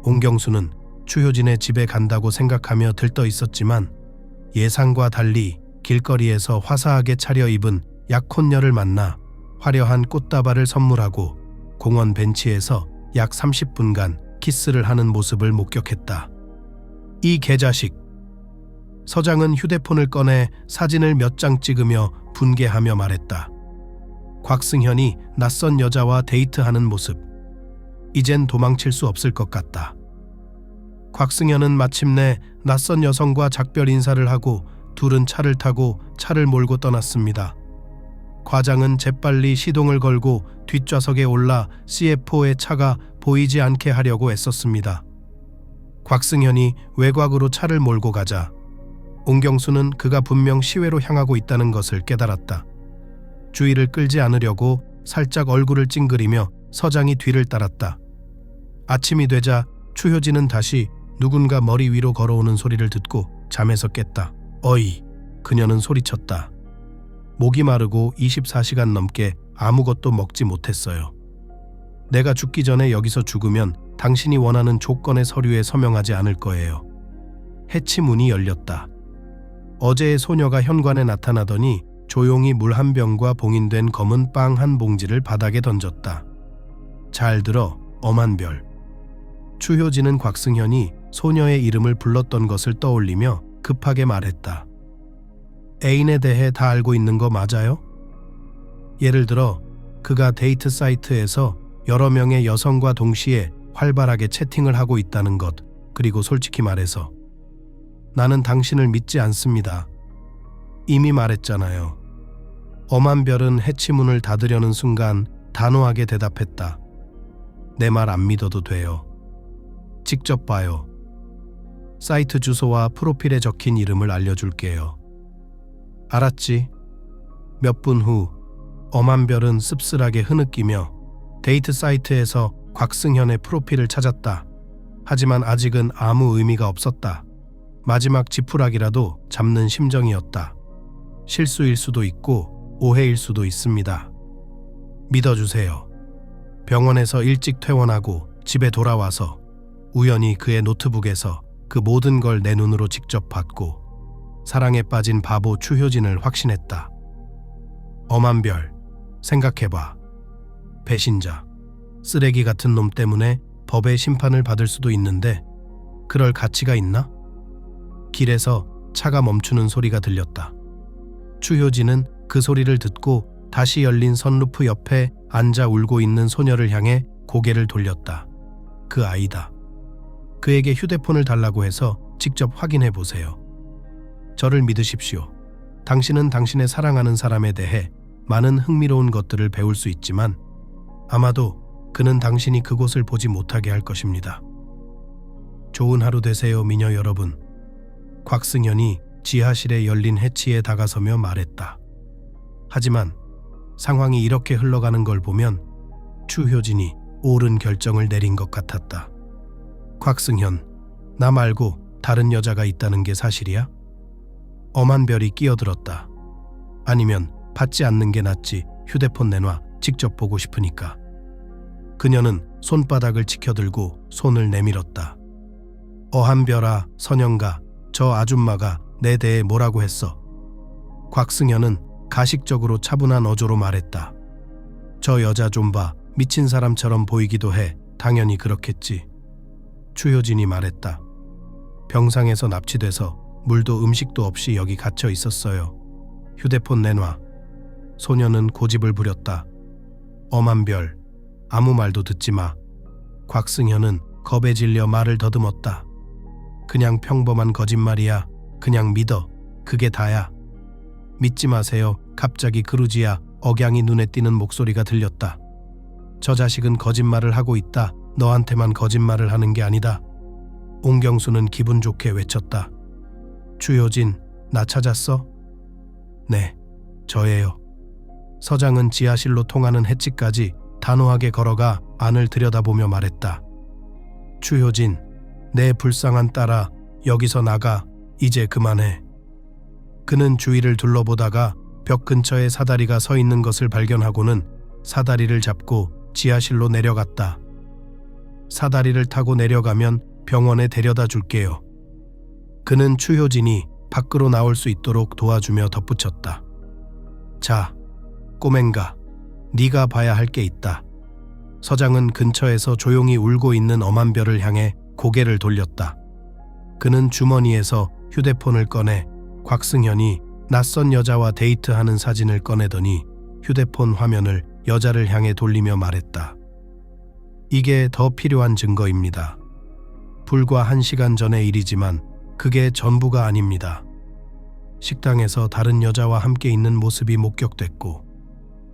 옹경수는 추효진의 집에 간다고 생각하며 들떠 있었지만 예상과 달리 길거리에서 화사하게 차려입은 약혼녀를 만나 화려한 꽃다발을 선물하고 공원 벤치에서 약 30분간 키스를 하는 모습을 목격했다. 이 개자식! 서장은 휴대폰을 꺼내 사진을 몇 장 찍으며 분개하며 말했다. 곽승현이 낯선 여자와 데이트하는 모습. 이젠 도망칠 수 없을 것 같다. 곽승현은 마침내 낯선 여성과 작별 인사를 하고 둘은 차를 타고 차를 몰고 떠났습니다. 과장은 재빨리 시동을 걸고 뒷좌석에 올라 CF4의 차가 보이지 않게 하려고 애썼습니다. 곽승현이 외곽으로 차를 몰고 가자 옹경수는 그가 분명 시외로 향하고 있다는 것을 깨달았다. 주의를 끌지 않으려고 살짝 얼굴을 찡그리며 서장이 뒤를 따랐다. 아침이 되자 추효진은 다시 누군가 머리 위로 걸어오는 소리를 듣고 잠에서 깼다. 어이! 그녀는 소리쳤다. 목이 마르고 24시간 넘게 아무것도 먹지 못했어요. 내가 죽기 전에 여기서 죽으면 당신이 원하는 조건의 서류에 서명하지 않을 거예요. 해치 문이 열렸다. 어제의 소녀가 현관에 나타나더니 조용히 물 한 병과 봉인된 검은 빵 한 봉지를 바닥에 던졌다. 잘 들어, 엄한 별. 추효진은 곽승현이 소녀의 이름을 불렀던 것을 떠올리며 급하게 말했다. 애인에 대해 다 알고 있는 거 맞아요? 예를 들어 그가 데이트 사이트에서 여러 명의 여성과 동시에 활발하게 채팅을 하고 있다는 것, 그리고 솔직히 말해서 나는 당신을 믿지 않습니다. 이미 말했잖아요. 엄한 별은 해치문을 닫으려는 순간 단호하게 대답했다. 내 말 안 믿어도 돼요. 직접 봐요. 사이트 주소와 프로필에 적힌 이름을 알려줄게요. 알았지? 몇 분 후 엄한 별은 씁쓸하게 흐느끼며 데이트 사이트에서 곽승현의 프로필을 찾았다. 하지만 아직은 아무 의미가 없었다. 마지막 지푸라기라도 잡는 심정이었다. 실수일 수도 있고 오해일 수도 있습니다. 믿어주세요. 병원에서 일찍 퇴원하고 집에 돌아와서 우연히 그의 노트북에서 그 모든 걸 내 눈으로 직접 봤고 사랑에 빠진 바보 추효진을 확신했다. 엄한 별, 생각해봐. 배신자, 쓰레기 같은 놈 때문에 법의 심판을 받을 수도 있는데 그럴 가치가 있나? 길에서 차가 멈추는 소리가 들렸다. 추효진은 그 소리를 듣고 다시 열린 선루프 옆에 앉아 울고 있는 소녀를 향해 고개를 돌렸다. 그 아이다. 그에게 휴대폰을 달라고 해서 직접 확인해 보세요. 저를 믿으십시오. 당신은 당신의 사랑하는 사람에 대해 많은 흥미로운 것들을 배울 수 있지만 아마도 그는 당신이 그곳을 보지 못하게 할 것입니다. 좋은 하루 되세요, 미녀 여러분. 곽승현이 지하실에 열린 해치에 다가서며 말했다. 하지만 상황이 이렇게 흘러가는 걸 보면 추효진이 옳은 결정을 내린 것 같았다. 곽승현, 나 말고 다른 여자가 있다는 게 사실이야? 엄한 별이 끼어들었다. 아니면 받지 않는 게 낫지. 휴대폰 내놔. 직접 보고 싶으니까. 그녀는 손바닥을 치켜들고 손을 내밀었다. 어한 별아, 선영가, 저 아줌마가 내 대해 뭐라고 했어? 곽승현은 가식적으로 차분한 어조로 말했다. 저 여자 좀 봐. 미친 사람처럼 보이기도 해. 당연히 그렇겠지. 추효진이 말했다. 병상에서 납치돼서 물도 음식도 없이 여기 갇혀 있었어요. 휴대폰 내놔. 소녀는 고집을 부렸다. 엄한 별, 아무 말도 듣지 마. 곽승현은 겁에 질려 말을 더듬었다. 그냥 평범한 거짓말이야. 그냥 믿어. 그게 다야. 믿지 마세요. 갑자기 그루지야 억양이 눈에 띄는 목소리가 들렸다. 저 자식은 거짓말을 하고 있다. 너한테만 거짓말을 하는 게 아니다. 옹경수는 기분 좋게 외쳤다. 추효진, 나 찾았어? 네, 저예요. 서장은 지하실로 통하는 해치까지 단호하게 걸어가 안을 들여다보며 말했다. 추효진, 내 불쌍한 딸아, 여기서 나가. 이제 그만해. 그는 주위를 둘러보다가 벽 근처에 사다리가 서 있는 것을 발견하고는 사다리를 잡고 지하실로 내려갔다. 사다리를 타고 내려가면 병원에 데려다 줄게요. 그는 추효진이 밖으로 나올 수 있도록 도와주며 덧붙였다. 자, 꼬맹가, 네가 봐야 할 게 있다. 서장은 근처에서 조용히 울고 있는 엄한별을 향해 고개를 돌렸다. 그는 주머니에서 휴대폰을 꺼내 곽승현이 낯선 여자와 데이트하는 사진을 꺼내더니 휴대폰 화면을 여자를 향해 돌리며 말했다. 이게 더 필요한 증거입니다. 불과 1시간 전의 일이지만 그게 전부가 아닙니다. 식당에서 다른 여자와 함께 있는 모습이 목격됐고,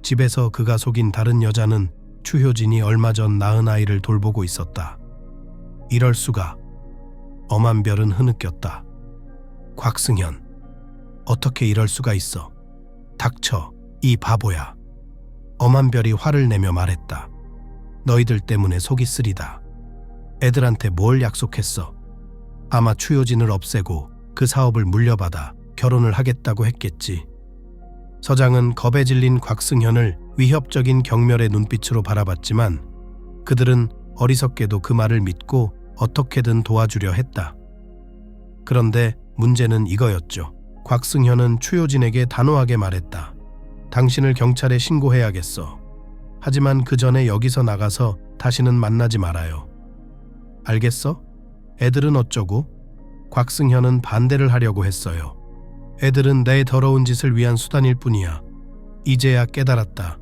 집에서 그가 속인 다른 여자는 추효진이 얼마 전 낳은 아이를 돌보고 있었다. 이럴 수가. 엄한별은 흐느꼈다. 곽승현, 어떻게 이럴 수가 있어? 닥쳐, 이 바보야. 엄한별이 화를 내며 말했다. 너희들 때문에 속이 쓰리다. 애들한테 뭘 약속했어? 아마 추효진을 없애고 그 사업을 물려받아 결혼을 하겠다고 했겠지. 서장은 겁에 질린 곽승현을 위협적인 경멸의 눈빛으로 바라봤지만 그들은 어리석게도 그 말을 믿고 어떻게든 도와주려 했다. 그런데 문제는 이거였죠. 곽승현은 추효진에게 단호하게 말했다. 당신을 경찰에 신고해야겠어. 하지만 그 전에 여기서 나가서 다시는 만나지 말아요. 알겠어? 애들은 어쩌고? 곽승현은 반대를 하려고 했어요. 애들은 내 더러운 짓을 위한 수단일 뿐이야. 이제야 깨달았다.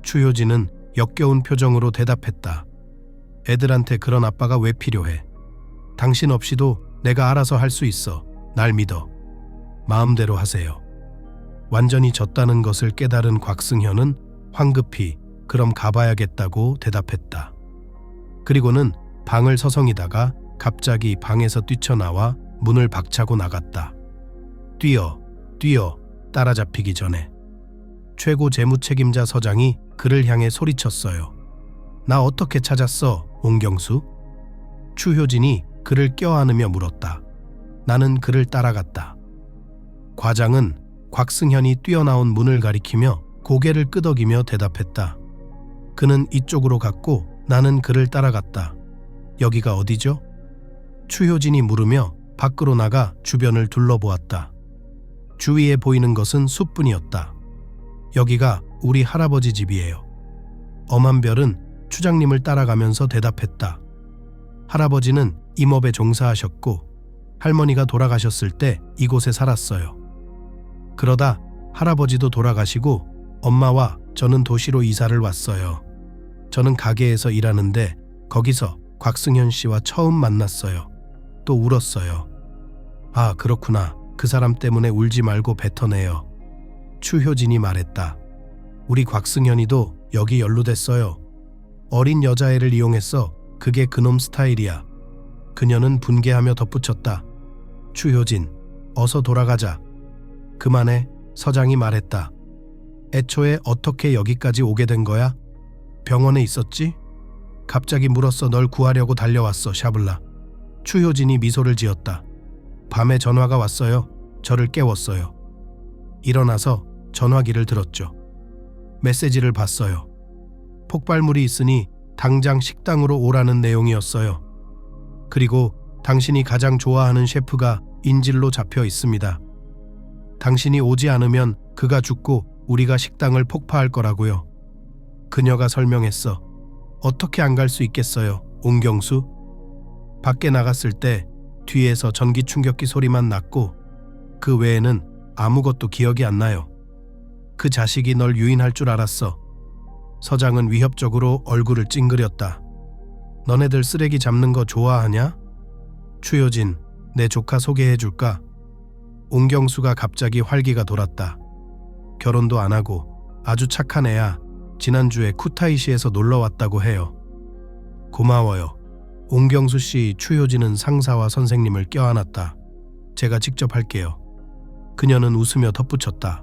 추효진은 역겨운 표정으로 대답했다. 애들한테 그런 아빠가 왜 필요해? 당신 없이도 내가 알아서 할 수 있어. 날 믿어. 마음대로 하세요. 완전히 졌다는 것을 깨달은 곽승현은 황급히 그럼 가봐야겠다고 대답했다. 그리고는 방을 서성이다가 갑자기 방에서 뛰쳐나와 문을 박차고 나갔다. 뛰어, 따라잡히기 전에. 최고 재무책임자 서장이 그를 향해 소리쳤어요. 나 어떻게 찾았어, 옹경수? 추효진이 그를 껴안으며 물었다. 나는 그를 따라갔다. 과장은 곽승현이 뛰어나온 문을 가리키며 고개를 끄덕이며 대답했다. 그는 이쪽으로 갔고 나는 그를 따라갔다. 여기가 어디죠? 추효진이 물으며 밖으로 나가 주변을 둘러보았다. 주위에 보이는 것은 숲뿐이었다. 여기가 우리 할아버지 집이에요. 엄한별은 추장님을 따라가면서 대답했다. 할아버지는 임업에 종사하셨고 할머니가 돌아가셨을 때 이곳에 살았어요. 그러다 할아버지도 돌아가시고 엄마와 저는 도시로 이사를 왔어요. 저는 가게에서 일하는데 거기서 곽승현 씨와 처음 만났어요. 또 울었어요. 아, 그렇구나. 그 사람 때문에 울지 말고 뱉어내요. 추효진이 말했다. 우리 곽승현이도 여기 연루됐어요. 어린 여자애를 이용했어. 그게 그놈 스타일이야. 그녀는 분개하며 덧붙였다. 추효진, 어서 돌아가자. 그만해, 서장이 말했다. 애초에 어떻게 여기까지 오게 된 거야? 병원에 있었지? 갑자기 물었어. 널 구하려고 달려왔어, 샤블라. 추효진이 미소를 지었다. 밤에 전화가 왔어요. 저를 깨웠어요. 일어나서 전화기를 들었죠. 메시지를 봤어요. 폭발물이 있으니 당장 식당으로 오라는 내용이었어요. 그리고 당신이 가장 좋아하는 셰프가 인질로 잡혀 있습니다. 당신이 오지 않으면 그가 죽고 우리가 식당을 폭파할 거라고요. 그녀가 설명했어. 어떻게 안 갈 수 있겠어요, 옹경수? 밖에 나갔을 때 뒤에서 전기 충격기 소리만 났고 그 외에는 아무것도 기억이 안 나요. 그 자식이 널 유인할 줄 알았어. 서장은 위협적으로 얼굴을 찡그렸다. 너네들 쓰레기 잡는 거 좋아하냐? 추효진, 내 조카 소개해줄까? 옹경수가 갑자기 활기가 돌았다. 결혼도 안 하고 아주 착한 애야. 지난주에 쿠타이시에서 놀러 왔다고 해요. 고마워요. 옹경수 씨. 추효진은 상사와 선생님을 껴안았다. 제가 직접 할게요. 그녀는 웃으며 덧붙였다.